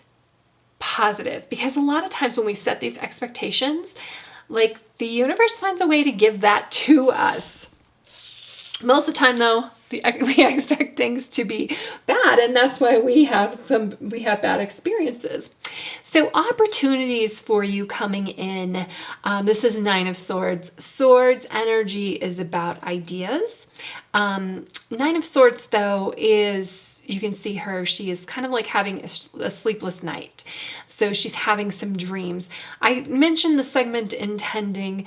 [SPEAKER 1] positive. Because a lot of times when we set these expectations, the universe finds a way to give that to us. Most of the time though, we expect things to be bad, and that's why we have bad experiences. So opportunities for you coming in. This is 9 of Swords. Swords energy is about ideas. 9 of Swords though is, you can see her, she is kind of having a sleepless night. So she's having some dreams. I mentioned the segment intending,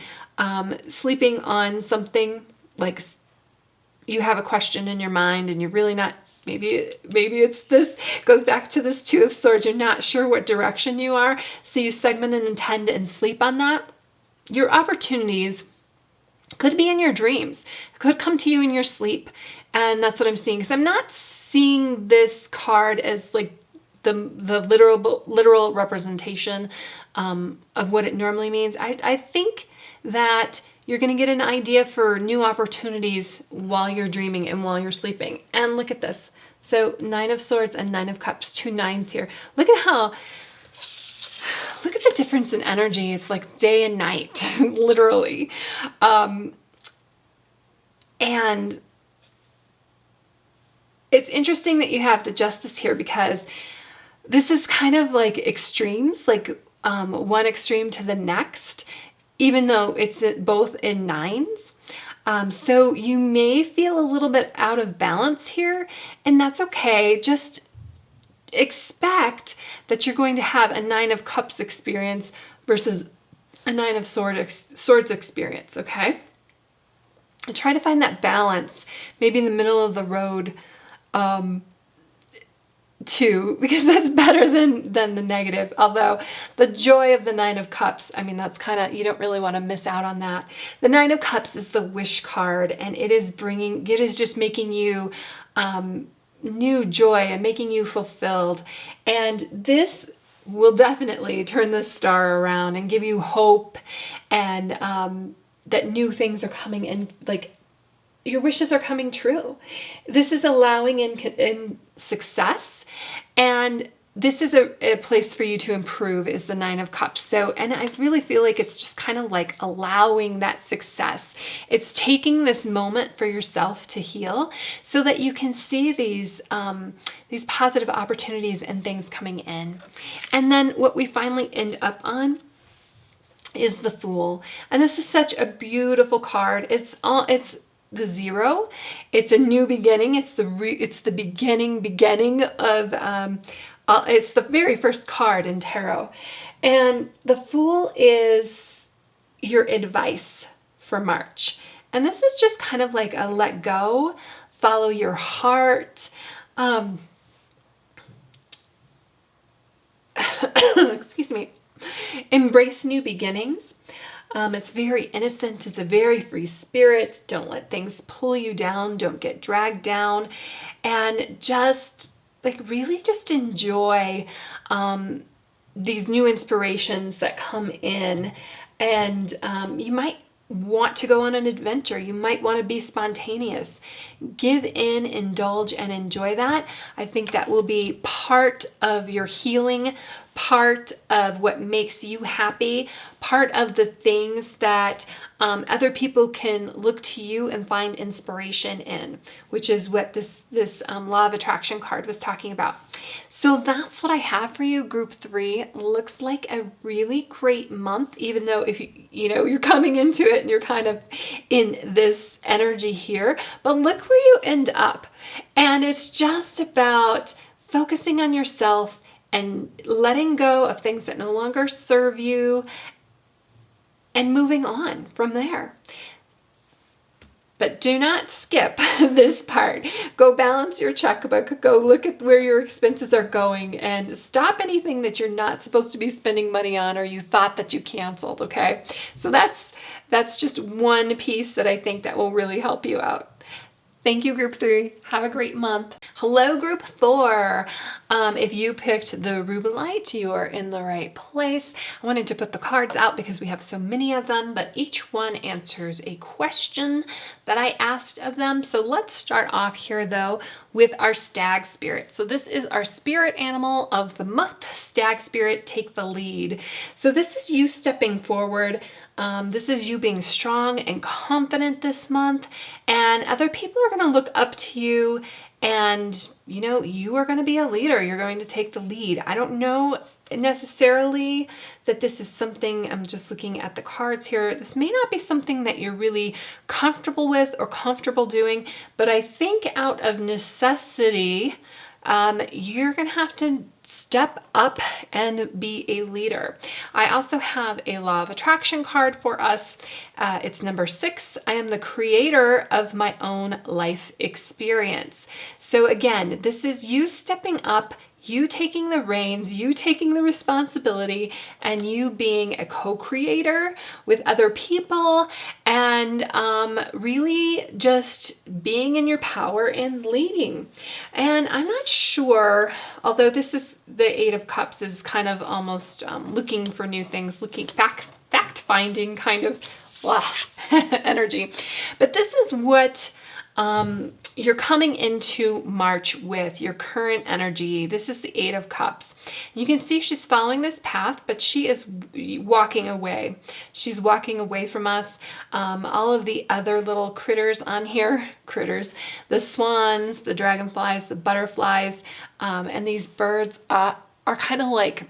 [SPEAKER 1] sleeping on something you have a question in your mind and you're really not, maybe it's this, goes back to this 2 of Swords, you're not sure what direction you are, so you segment and intend and sleep on that. your opportunities could be in your dreams, could come to you in your sleep. And that's what I'm seeing, because I'm not seeing this card as like the literal representation of what it normally means. I think that you're going to get an idea for new opportunities while you're dreaming and while you're sleeping. And look at this. So 9 of Swords and 9 of Cups, 2 9s here. Look at the difference in energy. It's like day and night, literally. And it's interesting that you have the Justice here, because this is kind of like extremes, like one extreme to the next, even though it's both in 9s. So you may feel a little bit out of balance here, and that's okay. Just expect that you're going to have a 9 of Cups experience versus a 9 of Swords experience, okay? And try to find that balance, maybe in the middle of the road, too, because that's better than the negative. Although the joy of the 9 of Cups, I mean, that's kind of, you don't really want to miss out on that. The 9 of Cups is the wish card, and it is just making you new joy and making you fulfilled. And this will definitely turn the star around and give you hope, and that new things are coming in, like your wishes are coming true. This is allowing in success, and this is a place for you to improve, is the 9 of Cups. So, and I really feel like it's just kind of like allowing that success. It's taking this moment for yourself to heal so that you can see these positive opportunities and things coming in. And then what we finally end up on is the Fool. And this is such a beautiful card. It's the 0. It's a new beginning. It's the beginning of it's the very first card in tarot. And the Fool is your advice for March. And this is just kind of like a let go, follow your heart. Excuse me. Embrace new beginnings. It's very innocent. It's a very free spirit. Don't let things pull you down. Don't get dragged down. And just really just enjoy these new inspirations that come in. And you might want to go on an adventure. You might want to be spontaneous. Give in, indulge, and enjoy that. I think that will be part of your healing, part of what makes you happy, part of the things that other people can look to you and find inspiration in, which is what this Law of Attraction card was talking about. So that's what I have for you, Group 3. Looks like a really great month, even though if you're coming into it and you're kind of in this energy here, but look where you end up. And it's just about focusing on yourself and letting go of things that no longer serve you and moving on from there. But do not skip this part. Go balance your checkbook. Go look at where your expenses are going and stop anything that you're not supposed to be spending money on or you thought that you canceled, okay? So that's just one piece that I think that will really help you out. Thank you, Group 3. Have a great month. Hello, Group 4. If you picked the Rubellite, you are in the right place. I wanted to put the cards out because we have so many of them, but each one answers a question that I asked of them. So let's start off here, though, with our Stag Spirit. So this is our spirit animal of the month. Stag Spirit, take the lead. So this is you stepping forward. This is you being strong and confident this month, and other people are going to look up to you, and you are going to be a leader. You're going to take the lead. I don't know necessarily that this is something, I'm just looking at the cards here, this may not be something that you're really comfortable with or comfortable doing, but I think out of necessity, you're going to have to step up and be a leader. I also have a Law of Attraction card for us. It's number 6. I am the creator of my own life experience. So again, this is you stepping up. you taking the reins, you taking the responsibility, and you being a co-creator with other people, and really just being in your power and leading. And I'm not sure, although this is the Eight of Cups is kind of almost looking for new things, looking fact-finding kind of energy. But this is what you're coming into March with, your current energy. This is the Eight of Cups. You can see she's following this path, but she is walking away. She's walking away from us. All of the other little critters on here, the swans, the dragonflies, the butterflies, and these birds are kind of like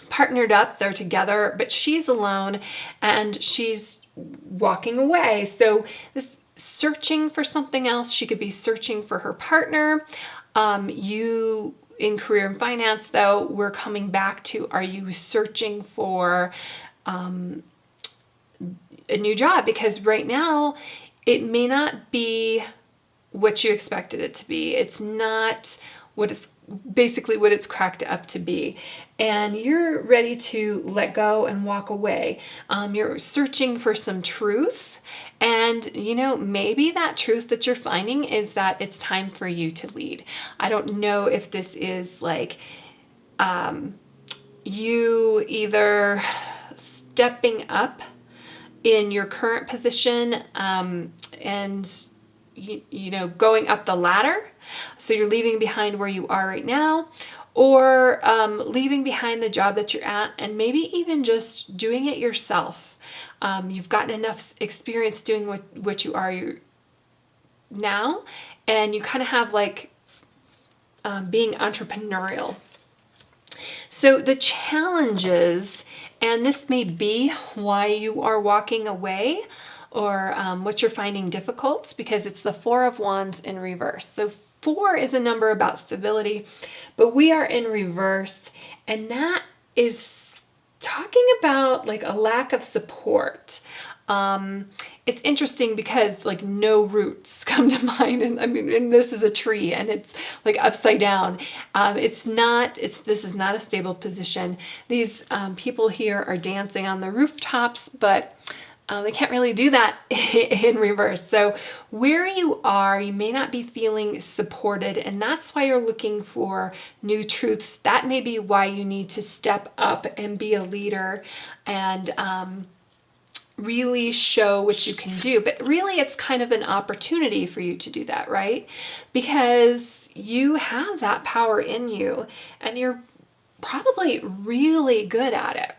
[SPEAKER 1] partnered up. They're together, but she's alone and she's walking away. So this searching for something else. She could be searching for her partner. You in career and finance, though, we're coming back to, are you searching for a new job? Because right now it may not be what you expected it to be. It's not what it's basically what it's cracked up to be. And you're ready to let go and walk away. You're searching for some truth. And, maybe that truth that you're finding is that it's time for you to lead. I don't know if this is like you either stepping up in your current position and, going up the ladder. So you're leaving behind where you are right now, or leaving behind the job that you're at and maybe even just doing it yourself. You've gotten enough experience doing what you are now, and you kind of have like being entrepreneurial. So the challenges, and this may be why you are walking away, or what you're finding difficult, because it's the Four of Wands in reverse. So 4 is a number about stability, but we are in reverse, and that is talking about like a lack of support. It's interesting because like no roots come to mind, and this is a tree and it's like upside down. This is not a stable position. These people here are dancing on the rooftops, but they can't really do that in reverse. So where you are, you may not be feeling supported, and that's why you're looking for new truths. That may be why you need to step up and be a leader and really show what you can do. But really, it's kind of an opportunity for you to do that, right? Because you have that power in you, and you're probably really good at it.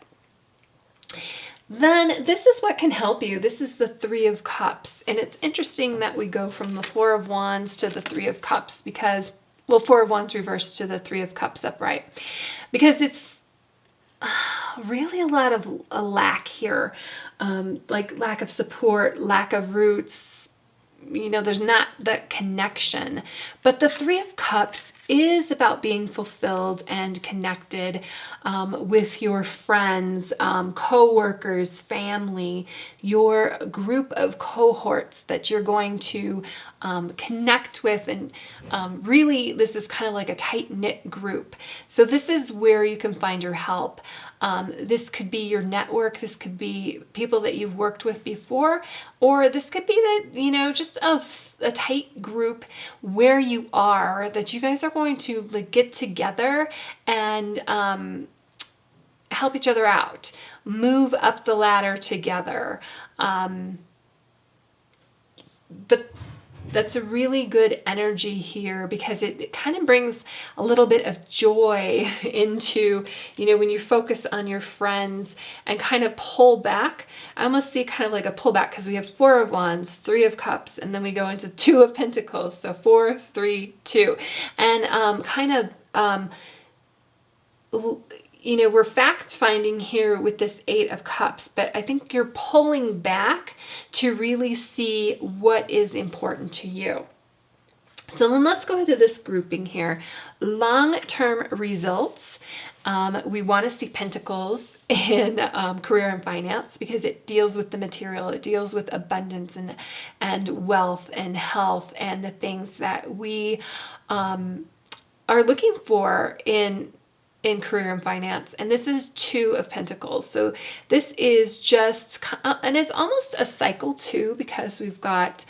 [SPEAKER 1] Then this is what can help you. This is the Three of Cups. And it's interesting that we go from the Four of Wands to the Three of Cups because, Four of Wands reversed to the Three of Cups upright. Because it's really a lot of a lack here. Like lack of support, lack of roots. There's not that connection. But the Three of Cups is about being fulfilled and connected with your friends, co-workers, family, your group of cohorts that you're going to connect with. And really, this is kind of like a tight-knit group. So this is where you can find your help. This could be your network. This could be people that you've worked with before, or this could be that, just a tight group where you are, that you guys are going to like get together and help each other out, move up the ladder together. But that's a really good energy here because it kind of brings a little bit of joy into, when you focus on your friends and kind of pull back. I almost see kind of like a pullback because we have Four of Wands, Three of Cups, and then we go into Two of Pentacles. So 4, 3, 2. And we're fact finding here with this Eight of Cups, but I think you're pulling back to really see what is important to you. So then let's go into this grouping here. Long-term results. We want to see Pentacles in career and finance because it deals with the material. It deals with abundance and wealth and health and the things that we are looking for in career and finance. And this is 2 of Pentacles. So this is just, and it's almost a cycle too, because we've got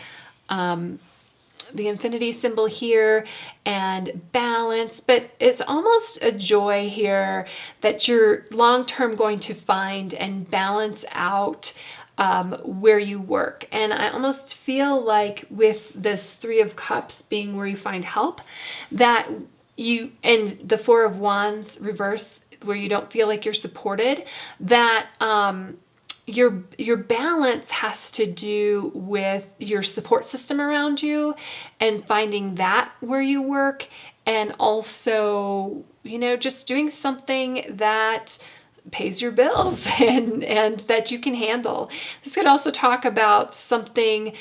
[SPEAKER 1] the infinity symbol here and balance, but it's almost a joy here that you're long-term going to find and balance out where you work. And I almost feel like with this 3 of Cups being where you find help, that you, and the 4 of Wands reverse, where you don't feel like you're supported, that your balance has to do with your support system around you and finding that where you work, and also, you know, just doing something that pays your bills and that you can handle. This could also talk about something,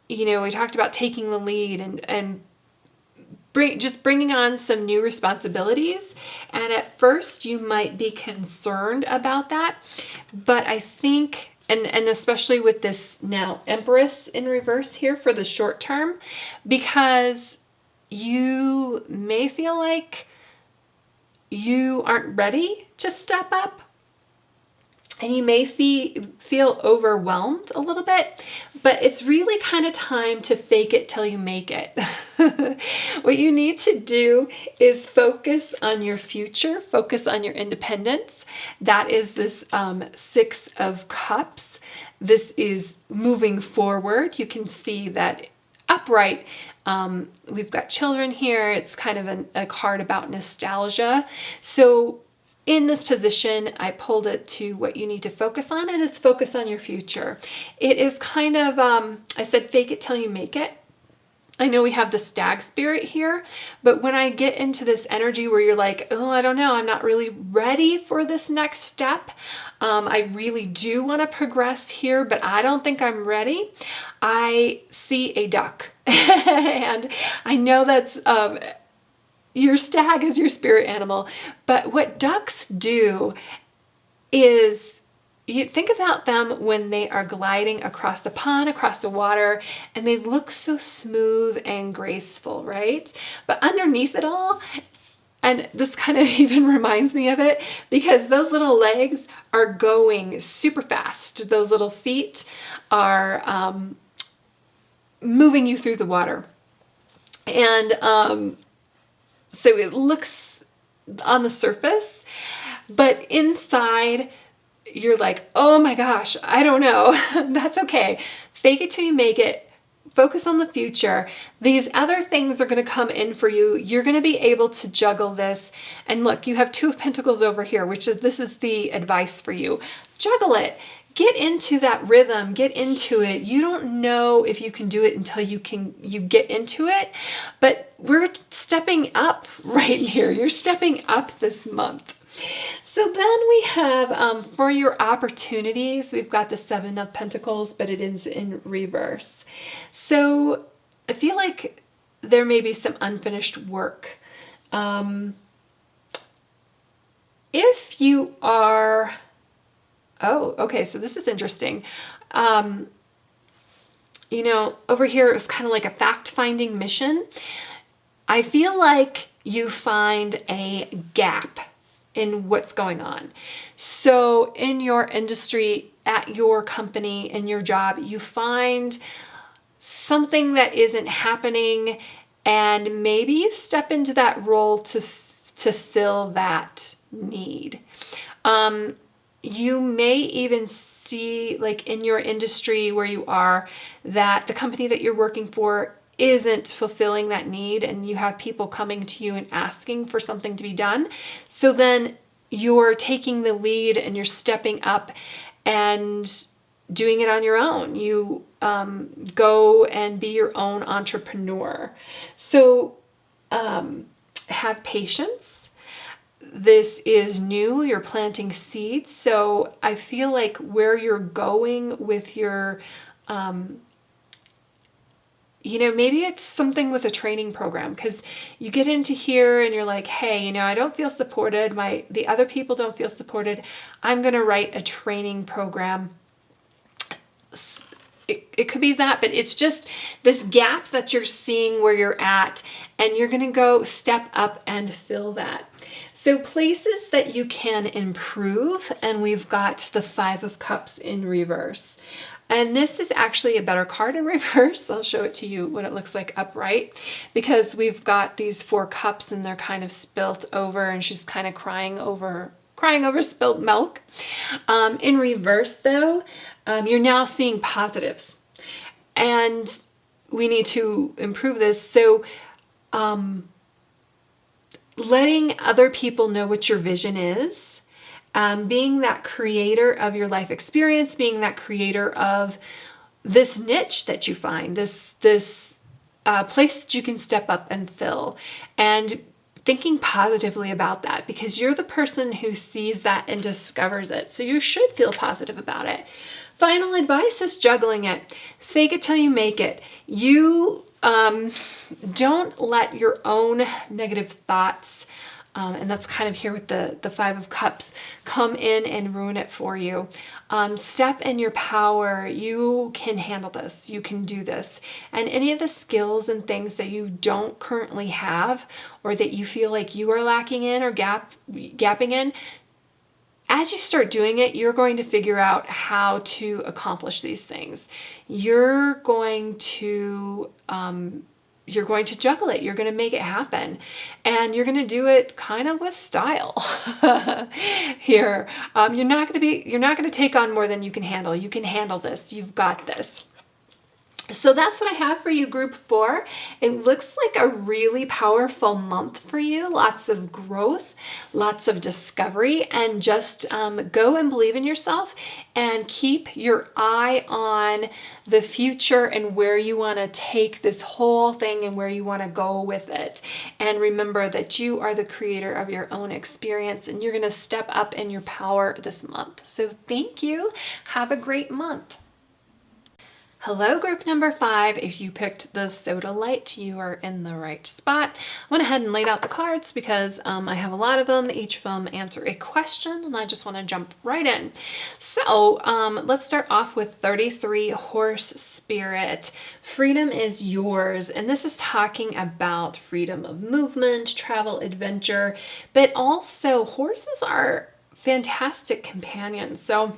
[SPEAKER 1] you know, we talked about taking the lead and bringing on some new responsibilities. And at first you might be concerned about that, but I think, and especially with this now Empress in reverse here for the short term, because you may feel like you aren't ready to step up, and you may feel overwhelmed a little bit, but it's really kind of time to fake it till you make it. What you need to do is focus on your future, focus on your independence. That is this 6 of Cups. This is moving forward. You can see that upright. We've got children here. It's kind of a card about nostalgia. So in this position, I pulled it to what you need to focus on, and it's focus on your future. It is kind of, I said fake it till you make it. I know we have the stag spirit here, but when I get into this energy where you're like, oh, I don't know, I'm not really ready for this next step. I really do want to progress here, but I don't think I'm ready. I see a duck. And I know that's, your stag is your spirit animal, but what ducks do is, you think about them when they are gliding across the pond, across the water, and they look so smooth and graceful, right? But underneath it all, and this kind of even reminds me of it, because those little legs are going super fast. Those little feet are moving you through the water. And so it looks on the surface, but inside you're like, oh my gosh, I don't know. That's okay. Fake it till you make it. Focus on the future. These other things are going to come in for you. You're going to be able to juggle this. And look, you have 2 of Pentacles over here, which is, this is the advice for you. Juggle it. Get into that rhythm, get into it. You don't know if you can do it until you get into it, but we're stepping up right here. You're stepping up this month. So then we have, for your opportunities, we've got the 7 of Pentacles, but it is in reverse. So I feel like there may be some unfinished work. If you are, oh, okay, so this is interesting. You know, over here it was kind of like a fact-finding mission. I feel like you find a gap in what's going on. So in your industry, at your company, in your job, you find something that isn't happening, and maybe you step into that role to fill that need. You may even see, like in your industry where you are, that the company that you're working for isn't fulfilling that need, and you have people coming to you and asking for something to be done. So then you're taking the lead and you're stepping up and doing it on your own. You go and be your own entrepreneur. So have patience. This is new, you're planting seeds. So I feel like where you're going with your, you know, maybe it's something with a training program, because you get into here and you're like, hey, you know, I don't feel supported. The other people don't feel supported. I'm going to write a training program. it could be that, but it's just this gap that you're seeing where you're at, and you're going to go step up and fill that. So places that you can improve, and we've got the Five of Cups in reverse. And this is actually a better card in reverse. I'll show it to you what it looks like upright, because we've got these 4 cups and they're kind of spilt over, and she's kind of crying over spilt milk. In reverse though, you're now seeing positives, and we need to improve this. So letting other people know what your vision is, being that creator of your life experience, being that creator of this niche that you find, this place that you can step up and fill, and thinking positively about that, because you're the person who sees that and discovers it. So you should feel positive about it. Final advice is juggling it. Fake it till you make it. You don't let your own negative thoughts, and that's kind of here with the Five of Cups, come in and ruin it for you. Step in your power. You can handle this. You can do this. And any of the skills and things that you don't currently have, or that you feel like you are lacking in or gapping in, as you start doing it, you're going to figure out how to accomplish these things. You're going to juggle it. You're going to make it happen, and you're going to do it kind of with style here. You're not going to take on more than you can handle. You can handle this. You've got this. So that's what I have for you, group 4. It looks like a really powerful month for you. Lots of growth, lots of discovery, and just go and believe in yourself and keep your eye on the future and where you want to take this whole thing and where you want to go with it. And remember that you are the creator of your own experience, and you're going to step up in your power this month. So thank you. Have a great month. Hello, group number 5. If you picked the Sodalite, you are in the right spot. I went ahead and laid out the cards because I have a lot of them. Each of them answer a question, and I just want to jump right in. So let's start off with 33, Horse Spirit. Freedom is yours, and this is talking about freedom of movement, travel, adventure, but also horses are fantastic companions. So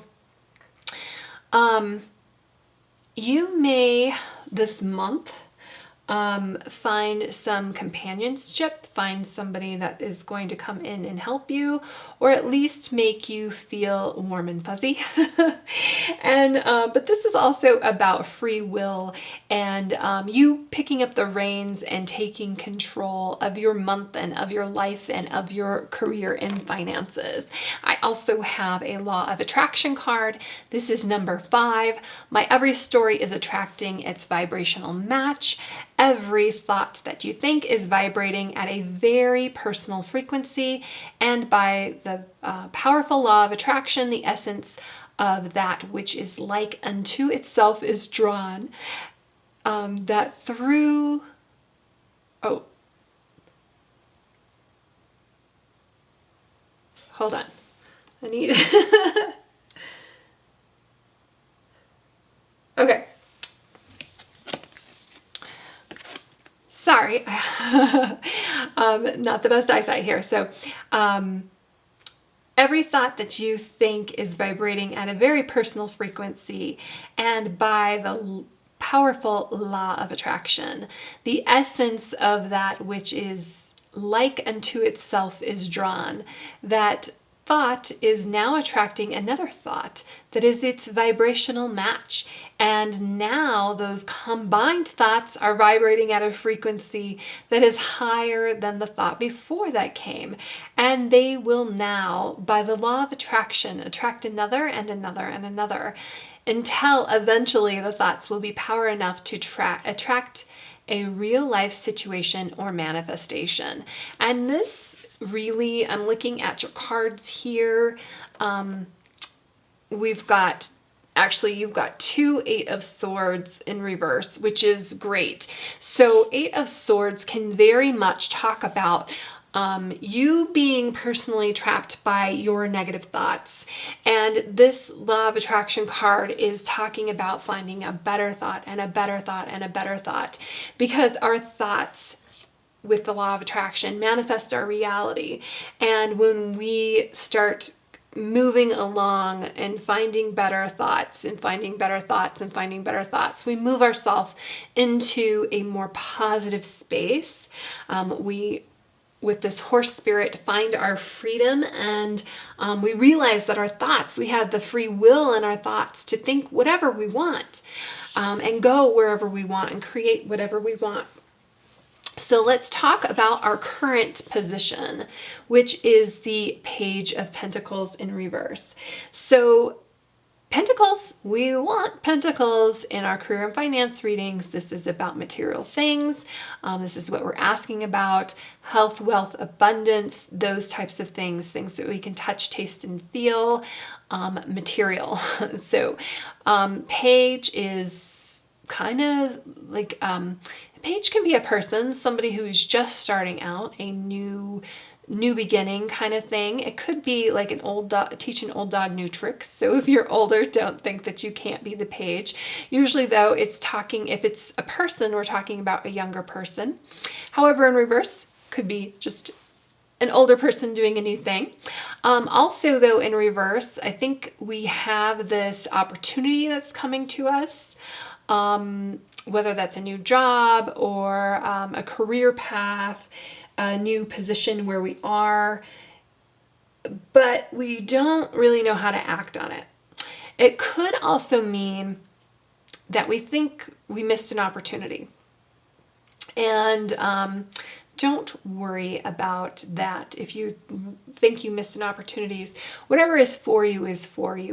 [SPEAKER 1] you may this month find some companionship, find somebody that is going to come in and help you, or at least make you feel warm and fuzzy. And but this is also about free will and you picking up the reins and taking control of your month and of your life and of your career and finances. I also have a Law of Attraction card. This is number 5. My every story is attracting its vibrational match. Every thought that you think is vibrating at a very personal frequency, and by the powerful law of attraction, the essence of that which is like unto itself is drawn. That through, hold on, I need, okay. Sorry, not the best eyesight here. So every thought that you think is vibrating at a very personal frequency, and by the powerful law of attraction, the essence of that which is like unto itself is drawn. That thought is now attracting another thought that is its vibrational match. And now those combined thoughts are vibrating at a frequency that is higher than the thought before that came. And they will now, by the law of attraction, attract another and another and another, until eventually the thoughts will be power enough to attract a real life situation or manifestation. And this really, I'm looking at your cards here. You've got 2 8 of Swords in reverse, which is great. So 8 of Swords can very much talk about you being personally trapped by your negative thoughts. And this law of attraction card is talking about finding a better thought and a better thought and a better thought, because our thoughts with the law of attraction manifest our reality. And when we start moving along and finding better thoughts and finding better thoughts and finding better thoughts, we move ourselves into a more positive space. We, with this horse spirit, find our freedom, and we realize that our thoughts, we have the free will in our thoughts to think whatever we want, and go wherever we want and create whatever we want. So let's talk about our current position, which is the Page of Pentacles in reverse. So Pentacles, we want Pentacles in our career and finance readings. This is about material things. This is what we're asking about: health, wealth, abundance, those types of things that we can touch, taste, and feel, material. So Page is kind of like, a page can be a person, somebody who's just starting out, a new beginning kind of thing. It could be like an old dog, teach an old dog new tricks. So if you're older, don't think that you can't be the page. Usually though, it's talking, if it's a person, we're talking about a younger person. However, in reverse, could be just an older person doing a new thing. Also though, in reverse, I think we have this opportunity that's coming to us. Whether that's a new job or a career path, a new position where we are, but we don't really know how to act on it. It could also mean that we think we missed an opportunity. And don't worry about that. If you think you missed an opportunity, whatever is for you,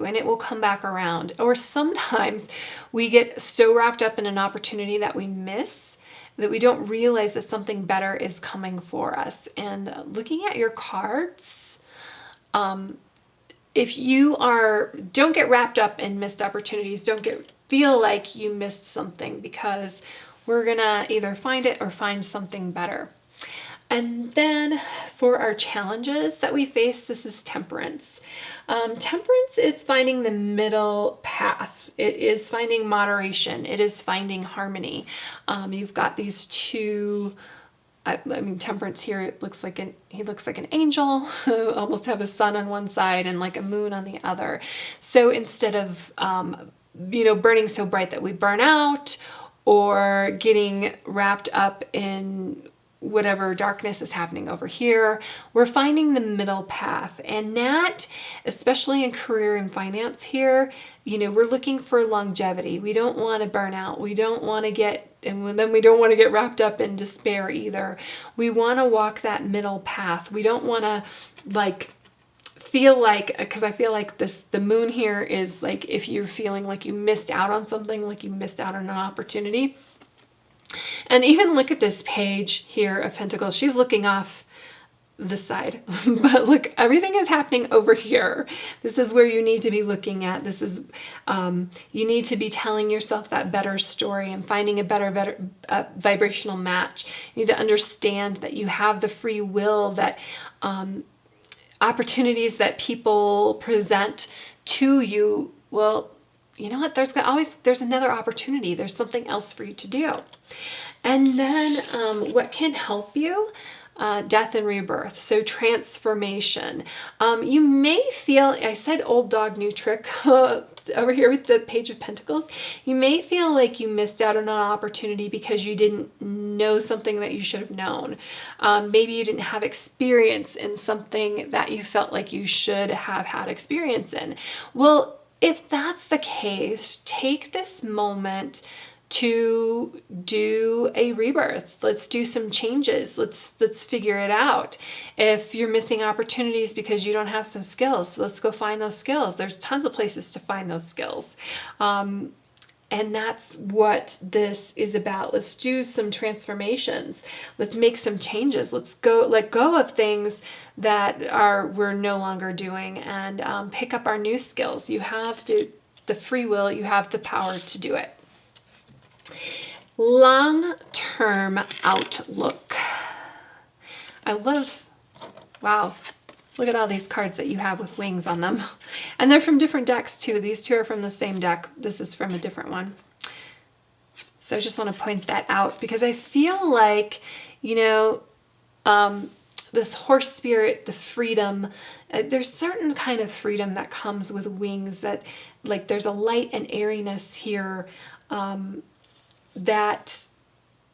[SPEAKER 1] and it will come back around. Or sometimes we get so wrapped up in an opportunity that we miss that we don't realize that something better is coming for us. And looking at your cards, if you don't get wrapped up in missed opportunities, feel like you missed something, because we're gonna either find it or find something better. And then for our challenges that we face, this is Temperance. Temperance is finding the middle path. It is finding moderation. It is finding harmony. You've got these two, Temperance here, he looks like an angel, almost have a sun on one side and like a moon on the other. So instead of, burning so bright that we burn out, or getting wrapped up in whatever darkness is happening over here, we're finding the middle path. And that, especially in career and finance here, we're looking for longevity. We don't want to burn out. We don't want to get wrapped up in despair either. We want to walk that middle path. We don't want to feel like, because I feel like the moon here is like, if you're feeling like you missed out on something, like you missed out on an opportunity. And even look at this page here of Pentacles. She's looking off this side, but look, everything is happening over here. This is where you need to be looking at. This is, you need to be telling yourself that better story and finding a better vibrational match. You need to understand that you have the free will, that opportunities that people present to you, well, you know what, there's another opportunity. There's something else for you to do. And then what can help you? Death and rebirth. So transformation. You may feel, I said old dog, new trick over here with the Page of Pentacles. You may feel like you missed out on an opportunity because you didn't know something that you should have known. Maybe you didn't have experience in something that you felt like you should have had experience in. Well, if that's the case, take this moment to do a rebirth. Let's do some changes. Let's figure it out. If you're missing opportunities because you don't have some skills, let's go find those skills. There's tons of places to find those skills. And that's what this is about. Let's do some transformations. Let's make some changes. Let's let go of things that we're no longer doing, and pick up our new skills. You have the free will. You have the power to do it. Long-term outlook. I love Wow. Look at all these cards that you have with wings on them. And they're from different decks too. These two are from the same deck. This is from a different one. So I just want to point that out because I feel like, you know, this horse spirit, the freedom, there's certain kind of freedom that comes with wings that, like, there's a light and airiness here that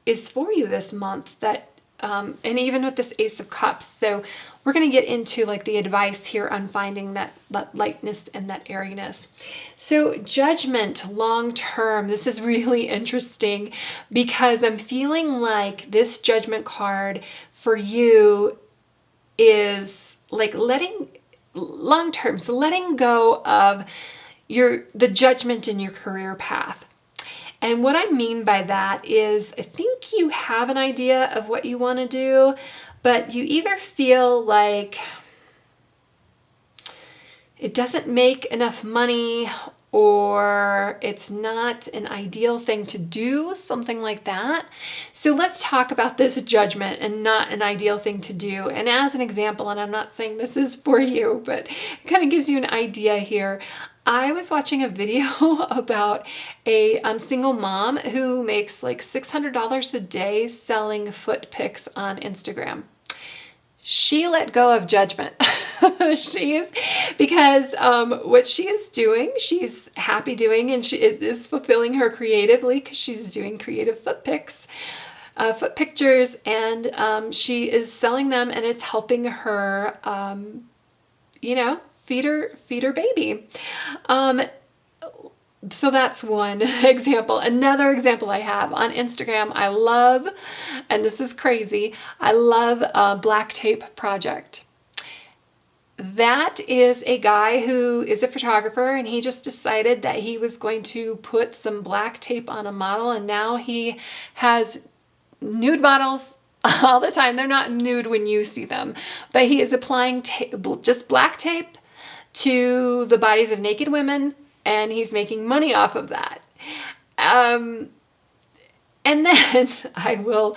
[SPEAKER 1] is for you this month, that and even with this Ace of Cups. So we're going to get into like the advice here on finding that lightness and that airiness. So Judgment long term, this is really interesting because I'm feeling like this Judgment card for you is like letting long term, so letting go of the judgment in your career path. And what I mean by that is I think you have an idea of what you want to do, but you either feel like it doesn't make enough money or it's not an ideal thing to do, something like that. So let's talk about this judgment and not an ideal thing to do. And as an example, and I'm not saying this is for you, but it kind of gives you an idea here. I was watching a video about a single mom who makes like $600 a day selling foot pics on Instagram. She let go of judgment. Because what she is doing, she's happy doing, and it is fulfilling her creatively because she's doing creative foot pics, foot pictures, and she is selling them, and it's helping her, you know, feed her baby. So that's one example. Another example I have on Instagram, I love, and this is crazy, I love Black Tape Project. That is a guy who is a photographer, and he just decided that he was going to put some black tape on a model, and now he has nude models all the time. They're not nude when you see them, but he is applying just black tape to the bodies of naked women, and he's making money off of that. And then I will,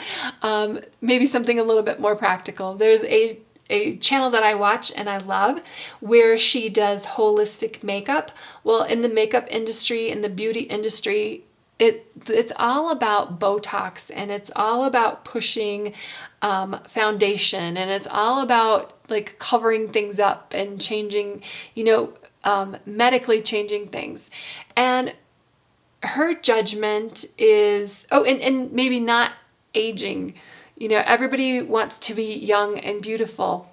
[SPEAKER 1] maybe something a little bit more practical. There's a channel that I watch and I love where she does holistic makeup. Well, in the makeup industry, in the beauty industry, it's all about Botox, and it's all about pushing foundation, and it's all about like covering things up and changing, you know, medically changing things. And her judgment is, and maybe not aging. You know, everybody wants to be young and beautiful,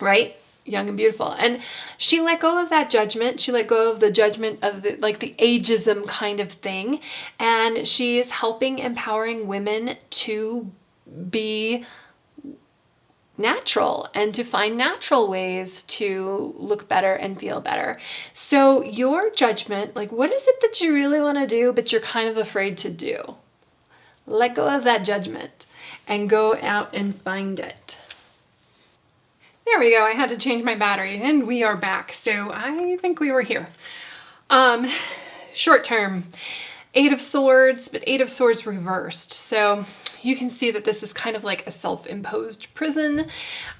[SPEAKER 1] right? Young and beautiful. And she let go of that judgment. She let go of the judgment of the ageism kind of thing. And she is helping, empowering women to be natural and to find natural ways to look better and feel better. So your judgment, like, what is it that you really want to do, but you're kind of afraid to do? Let go of that judgment and go out and find it. There we go. I had to change my battery and we are back. So I think we were here. Short term, Eight of Swords, but Eight of Swords reversed. So you can see that this is kind of like a self-imposed prison.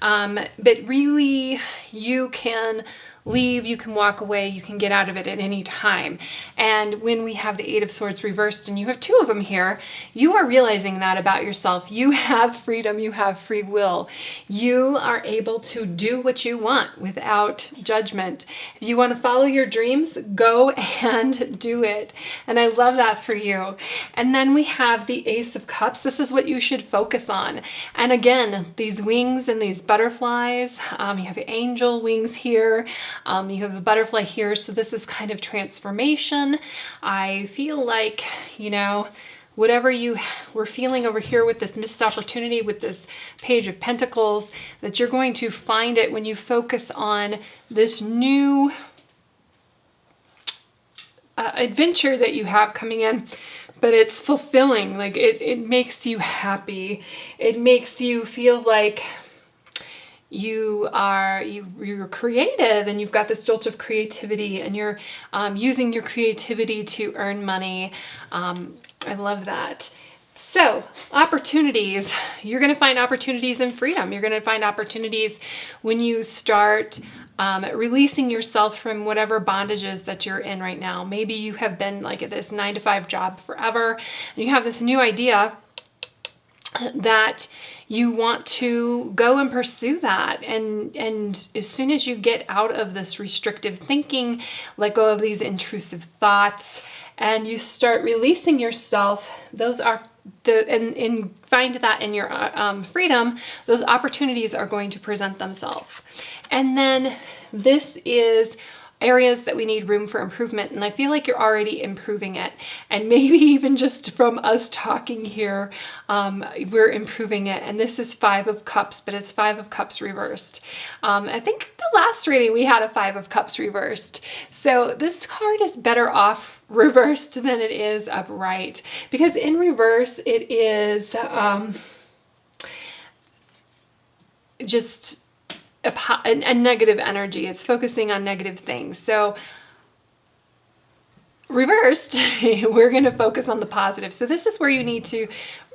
[SPEAKER 1] But really you can leave, you can walk away, you can get out of it at any time. And when we have the Eight of Swords reversed, and you have two of them here, you are realizing that about yourself. You have freedom, you have free will. You are able to do what you want without judgment. If you want to follow your dreams, go and do it. And I love that for you. And then we have the Ace of Cups. This is what you should focus on. And again, these wings and these butterflies, you have angel wings here. You have a butterfly here, so this is kind of transformation. I feel like, you know, whatever you were feeling over here with this missed opportunity, with this Page of Pentacles, that you're going to find it when you focus on this new adventure that you have coming in. But it's fulfilling, like it makes you happy. It makes you feel like you're creative, and you've got this jolt of creativity, and you're using your creativity to earn money. I love that. So, opportunities. You're going to find opportunities in freedom. You're going to find opportunities when you start releasing yourself from whatever bondages that you're in right now. Maybe you have been like at this 9-to-5 job forever, and you have this new idea that you want to go and pursue that. And as soon as you get out of this restrictive thinking, let go of these intrusive thoughts, and you start releasing yourself, those are and find that in your freedom, those opportunities are going to present themselves. And then this is areas that we need room for improvement. And I feel like you're already improving it. And maybe even just from us talking here, we're improving it. And this is 5 of Cups, but it's 5 of Cups reversed. I think the last reading we had a 5 of Cups reversed. So this card is better off reversed than it is upright, because in reverse it is just a negative energy. It's focusing on negative things. So reversed, we're going to focus on the positive. So this is where you need to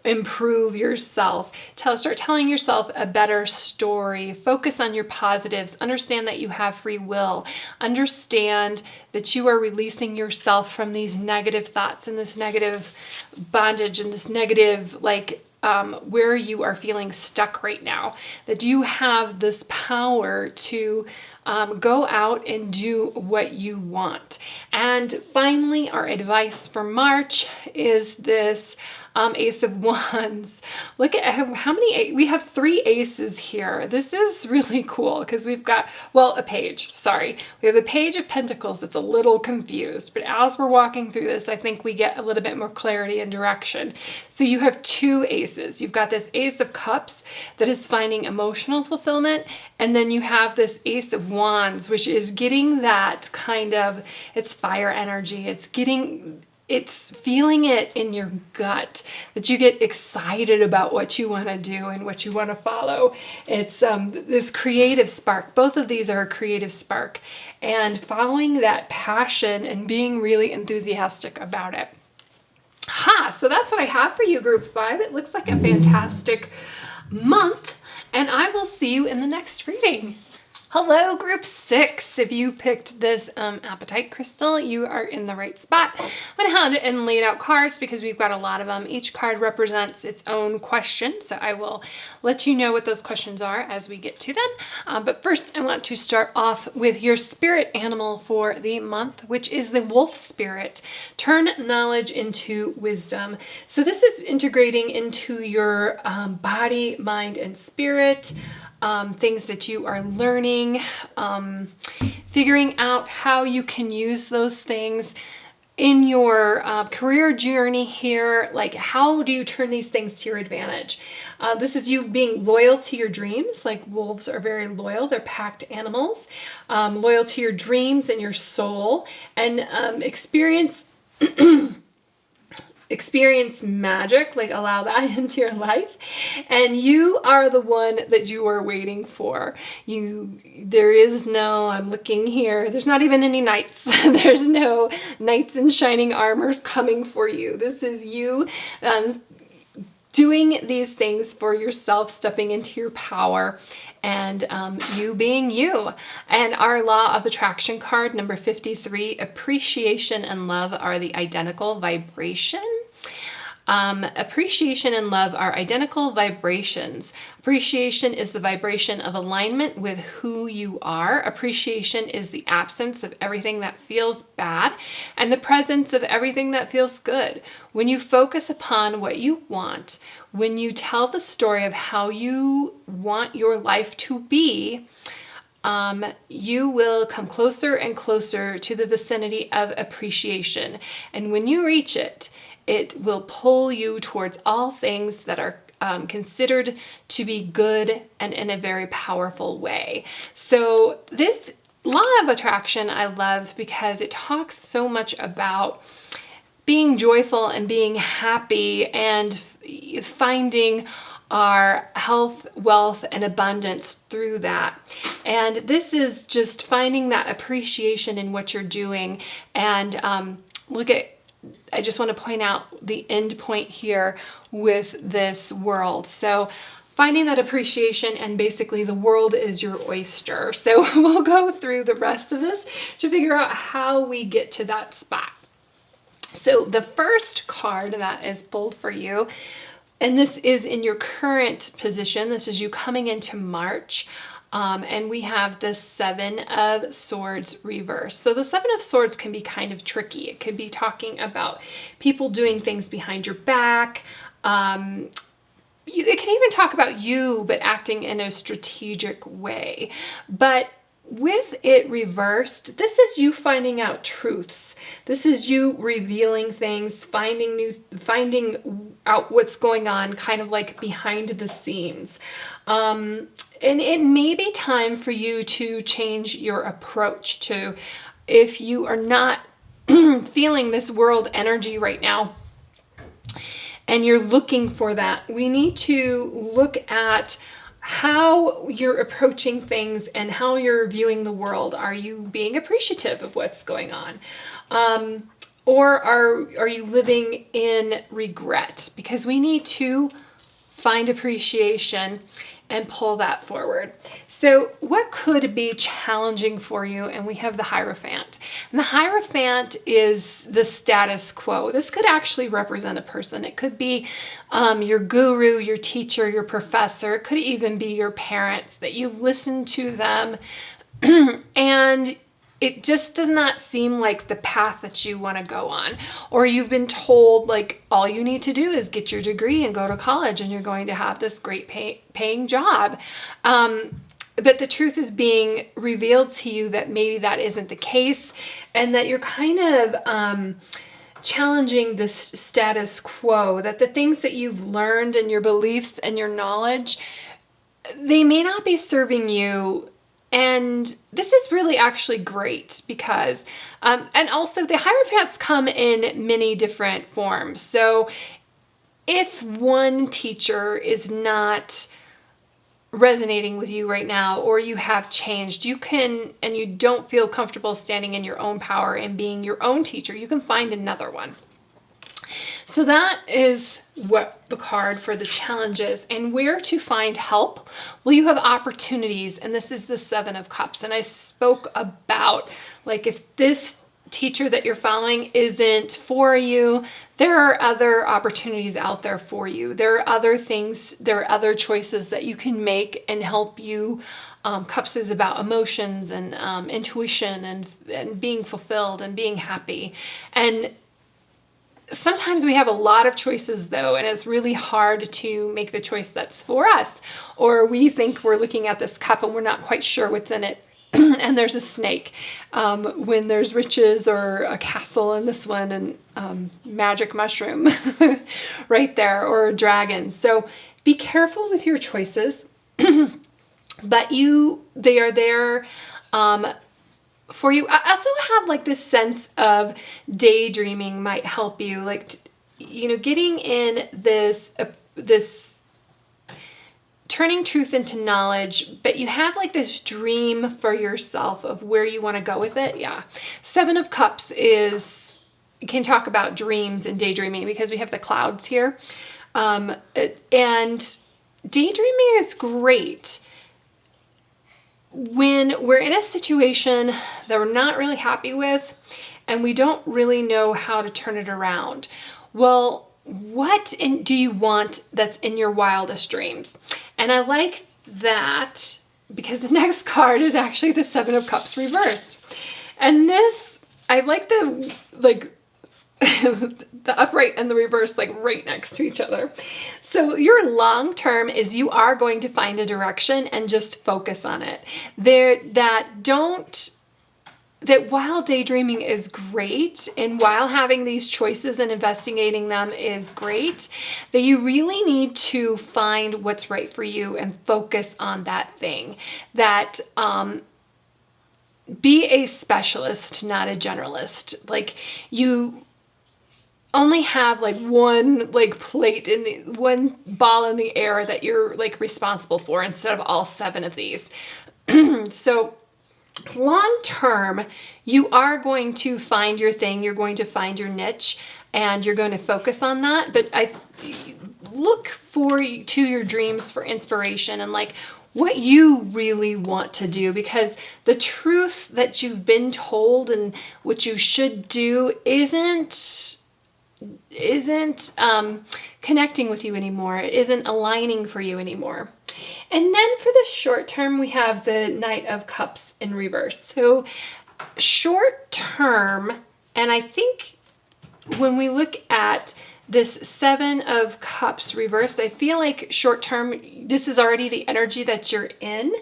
[SPEAKER 1] improve yourself. Start telling yourself a better story. Focus on your positives. Understand that you have free will. Understand that you are releasing yourself from these negative thoughts and this negative bondage and this negative, where you are feeling stuck right now. That you have this power to go out and do what you want. And finally, our advice for March is this Ace of Wands. Look at how many, we have 3 aces here. This is really cool because we've got, a page, sorry. We have the Page of Pentacles that's a little confused, but as we're walking through this, I think we get a little bit more clarity and direction. So you have 2 aces. You've got this Ace of Cups that is finding emotional fulfillment, and then you have this Ace of Wands, which is getting that kind of, it's fire energy. It's feeling it in your gut, that you get excited about what you want to do and what you want to follow. It's this creative spark. Both of these are a creative spark, and following that passion and being really enthusiastic about it. So that's what I have for you, Group 5. It looks like a fantastic month, and I will see you in the next reading. Hello, Group 6. If you picked this Apatite crystal, you are in the right spot. I went ahead and laid out cards because we've got a lot of them. Each card represents its own question, so I will let you know what those questions are as we get to them. But first, I want to start off with your spirit animal for the month, which is the wolf spirit. Turn knowledge into wisdom. So this is integrating into your body, mind, and spirit. Things that you are learning, figuring out how you can use those things in your career journey here. Like, how do you turn these things to your advantage? This is you being loyal to your dreams. Like, wolves are very loyal. They're packed animals. Loyal to your dreams and your soul, and experience magic, like allow that into your life. And you are the one that you are waiting for. There is no, I'm looking here, there's not even any knights. There's no knights in shining armors coming for you. This is you doing these things for yourself, stepping into your power, and you being you. And our law of attraction card, number 53, appreciation and love are the identical vibration. Appreciation and love are identical vibrations. Appreciation is the vibration of alignment with who you are. Appreciation is the absence of everything that feels bad and the presence of everything that feels good. When you focus upon what you want, when you tell the story of how you want your life to be, you will come closer and closer to the vicinity of appreciation. And when you reach it, it will pull you towards all things that are considered to be good and in a very powerful way. So this law of attraction I love because it talks so much about being joyful and being happy and finding our health, wealth, and abundance through that. And this is just finding that appreciation in what you're doing. And look at I just want to point out the end point here with this world. So finding that appreciation, and basically the world is your oyster. So we'll go through the rest of this to figure out how we get to that spot. So the first card that is pulled for you, and this is in your current position, this is you coming into March, and we have the Seven of Swords reversed. So the Seven of Swords can be kind of tricky. It could be talking about people doing things behind your back. It can even talk about you, but acting in a strategic way. But with it reversed, this is you finding out truths. This is you revealing things, finding out what's going on, kind of like behind the scenes. And it may be time for you to change your approach to, if you are not feeling this world energy right now, and you're looking for that, we need to look at how you're approaching things and how you're viewing the world. Are you being appreciative of what's going on? Or are you living in regret? Because we need to find appreciation and pull that forward. So what could be challenging for you? And we have the Hierophant. And the Hierophant is the status quo. This could actually represent a person. It could be your guru, your teacher, your professor. It could even be your parents, that you've listened to them and it just does not seem like the path that you want to go on. Or you've been told, like, all you need to do is get your degree and go to college and you're going to have this great paying job. But the truth is being revealed to you that maybe that isn't the case, and that you're kind of challenging this status quo, that the things that you've learned and your beliefs and your knowledge, they may not be serving you. And this is really actually great because, and also the Hierophants come in many different forms. So if one teacher is not resonating with you right now, or you have changed, you can, and you don't feel comfortable standing in your own power and being your own teacher, you can find another one. So that is what the card for the challenge is. And where to find help? Well, you have opportunities, and this is the Seven of Cups. And I spoke about, like, if this teacher that you're following isn't for you, there are other opportunities out there for you. There are other things, there are other choices that you can make and help you. Cups is about emotions and intuition and being fulfilled and being happy. And sometimes we have a lot of choices though, and it's really hard to make the choice that's for us. Or we think we're looking at this cup and we're not quite sure what's in it. And there's a snake when there's riches, or a castle in this one, and magic mushroom right there, or a dragon. So be careful with your choices, but they are there for you. I also have like this sense of daydreaming might help you, like, getting in this turning truth into knowledge, but you have like this dream for yourself of where you want to go with it. Yeah. Seven of Cups can talk about dreams and daydreaming because we have the clouds here. And daydreaming is great when we're in a situation that we're not really happy with and we don't really know how to turn it around. Well, what do you want that's in your wildest dreams? And I like that because the next card is actually the Seven of Cups reversed. And this, I like the upright and the reverse, like right next to each other. So your long term is you are going to find a direction and just focus on it. That while daydreaming is great, and while having these choices and investigating them is great, that you really need to find what's right for you and focus on that thing. That be a specialist, not a generalist. Like, you only have like one plate one ball in the air that you're like responsible for, instead of all seven of these. So long term, you are going to find your thing, you're going to find your niche, and you're going to focus on that. But I look to your dreams for inspiration and like what you really want to do, because the truth that you've been told and what you should do isn't connecting with you anymore. It isn't aligning for you anymore. And then for the short term, we have the Knight of Cups in reverse. So short term, and I think when we look at this Seven of Cups reversed, I feel like short term, this is already the energy that you're in,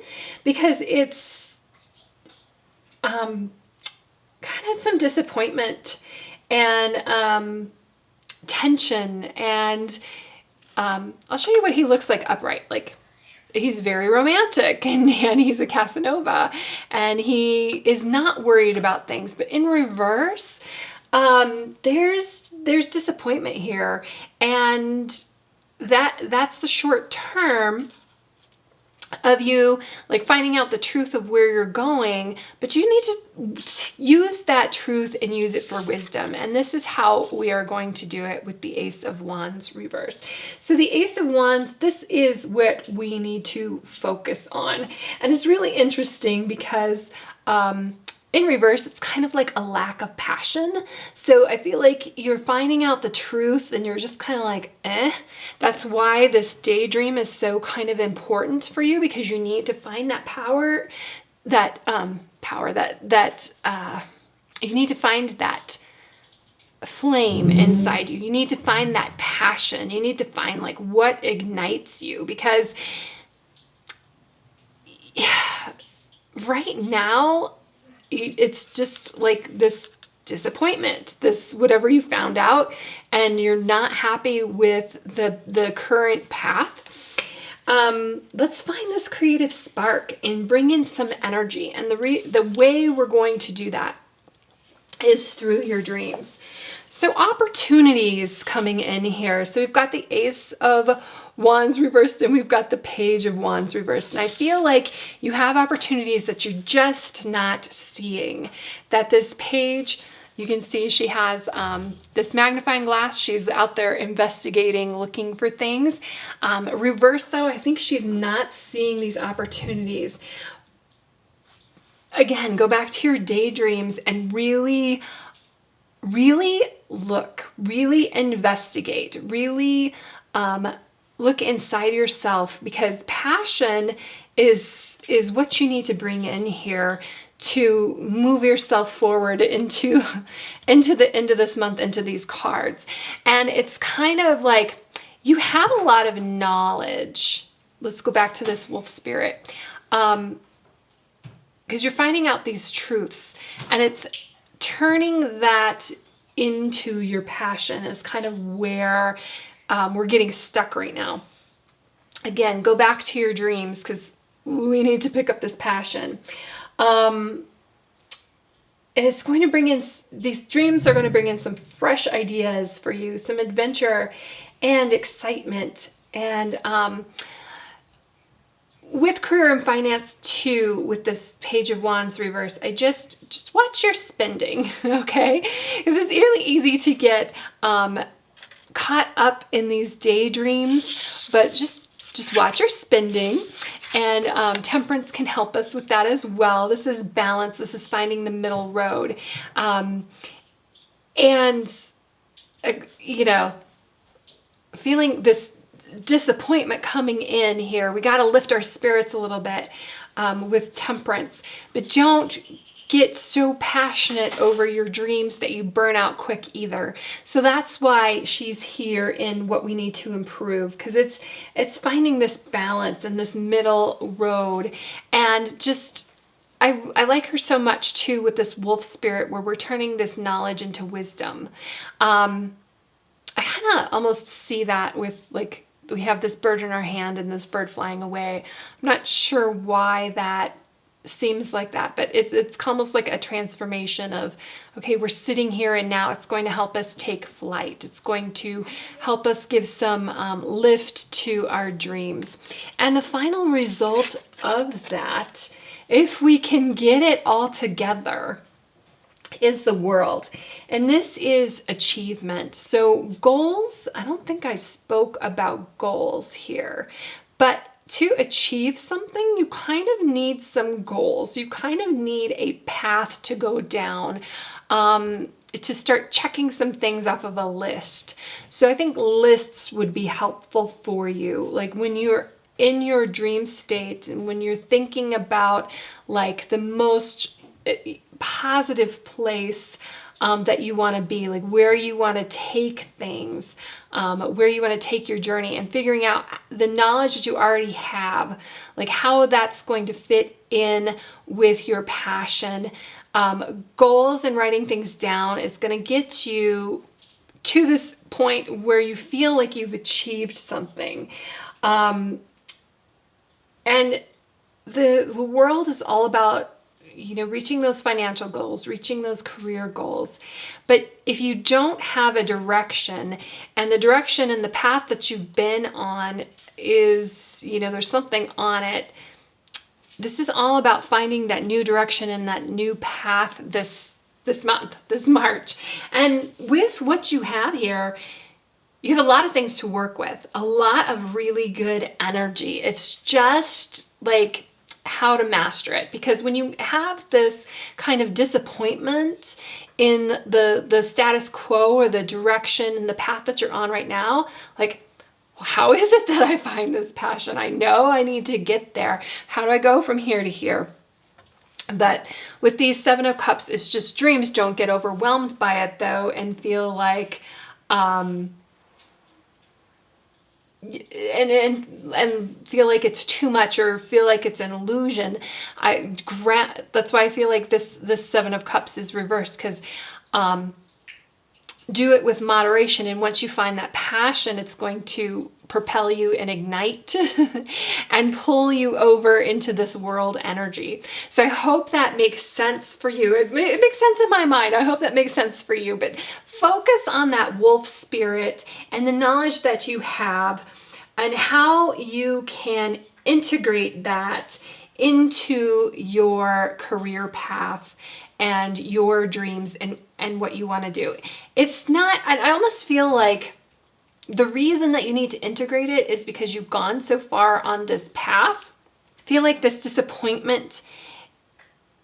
[SPEAKER 1] because it's kind of some disappointment and tension. And I'll show you what he looks like upright. Like, he's very romantic and he's a Casanova and he is not worried about things. But in reverse, there's disappointment here, and that's the short term of you like finding out the truth of where you're going, but you need to use that truth and use it for wisdom. And this is how we are going to do it with the Ace of Wands reversed. So the Ace of Wands, this is what we need to focus on. And it's really interesting because in reverse, it's kind of like a lack of passion. So I feel like you're finding out the truth and you're just kind of like, eh. That's why this daydream is so kind of important for you, because you need to find that power, you need to find that flame inside you. You need to find that passion. You need to find like what ignites you, because right now, it's just like this disappointment, this whatever you found out, and you're not happy with the current path. Let's find this creative spark and bring in some energy. And the way we're going to do that is through your dreams. So opportunities coming in here. So we've got the Ace of Wands reversed and we've got the Page of Wands reversed. And I feel like you have opportunities that you're just not seeing. That this page, you can see she has this magnifying glass. She's out there investigating, looking for things. Reversed though, I think she's not seeing these opportunities. Again, go back to your daydreams and really look, really investigate, really look inside yourself, because passion is what you need to bring in here to move yourself forward into the end of this month, into these cards. And it's kind of like you have a lot of knowledge. Let's go back to this wolf spirit. Because you're finding out these truths, and it's turning that into your passion is kind of where we're getting stuck right now. Again, go back to your dreams, because we need to pick up this passion. And it's going to bring in, these dreams are going to bring in some fresh ideas for you, some adventure and excitement. And with career and finance too, with this Page of Wands reverse, I just watch your spending, okay? Because it's really easy to get caught up in these daydreams, but just watch your spending. And temperance can help us with that as well. This is balance. This is finding the middle road. Feeling this disappointment coming in here. We got to lift our spirits a little bit with temperance, but don't get so passionate over your dreams that you burn out quick either. So that's why she's here in what we need to improve, because it's finding this balance and this middle road. And just I like her so much too with this wolf spirit, where we're turning this knowledge into wisdom. I kind of almost see that with, like, we have this bird in our hand and this bird flying away. I'm not sure why that seems like that, but it's almost like a transformation of, okay, we're sitting here and now it's going to help us take flight. It's going to help us give some lift to our dreams. And the final result of that if we can get it all together, is the world. And this is achievement. So goals, I don't think I spoke about goals here, but to achieve something, you kind of need some goals. You kind of need a path to go down, to start checking some things off of a list. So I think lists would be helpful for you. Like when you're in your dream state and when you're thinking about like the most positive place that you want to be, like where you want to take things, where you want to take your journey, and figuring out the knowledge that you already have, like how that's going to fit in with your passion. Goals and writing things down is going to get you to this point where you feel like you've achieved something. And the world is all about, you know, reaching those financial goals, reaching those career goals. But if you don't have a direction, and the direction and the path that you've been on is, you know, there's something on it, this is all about finding that new direction and that new path this month, this March. And with what you have here, you have a lot of things to work with, a lot of really good energy. It's just like how to master it, because when you have this kind of disappointment in the status quo or the direction and the path that you're on right now, like, how is it that I find this passion? I know I need to get there. How do I go from here to here? But with these Seven of Cups, it's just dreams. Don't get overwhelmed by it though and feel like and feel like it's too much or feel like it's an illusion. That's why I feel like this Seven of Cups is reversed, because do it with moderation, and once you find that passion, it's going to propel you and ignite and pull you over into this world energy. So I hope that makes sense for you. It makes sense in my mind. I hope that makes sense for you. But focus on that wolf spirit and the knowledge that you have and how you can integrate that into your career path and your dreams and what you want to do. It's not, I almost feel like the reason that you need to integrate it is because you've gone so far on this path. I feel like this disappointment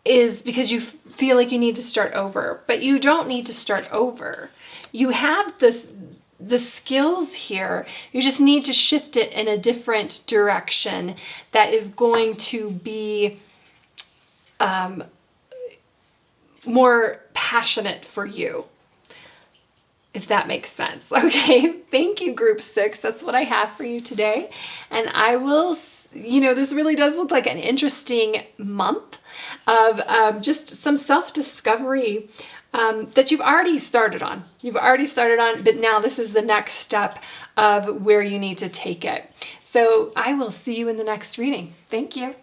[SPEAKER 1] is because you feel like you need to start over, but you don't need to start over. You have the skills here. You just need to shift it in a different direction that is going to be more passionate for you, if that makes sense. Okay, thank you, Group 6. That's what I have for you today. And I will, you know, this really does look like an interesting month of just some self-discovery that you've already started on. But now this is the next step of where you need to take it. So I will see you in the next reading. Thank you.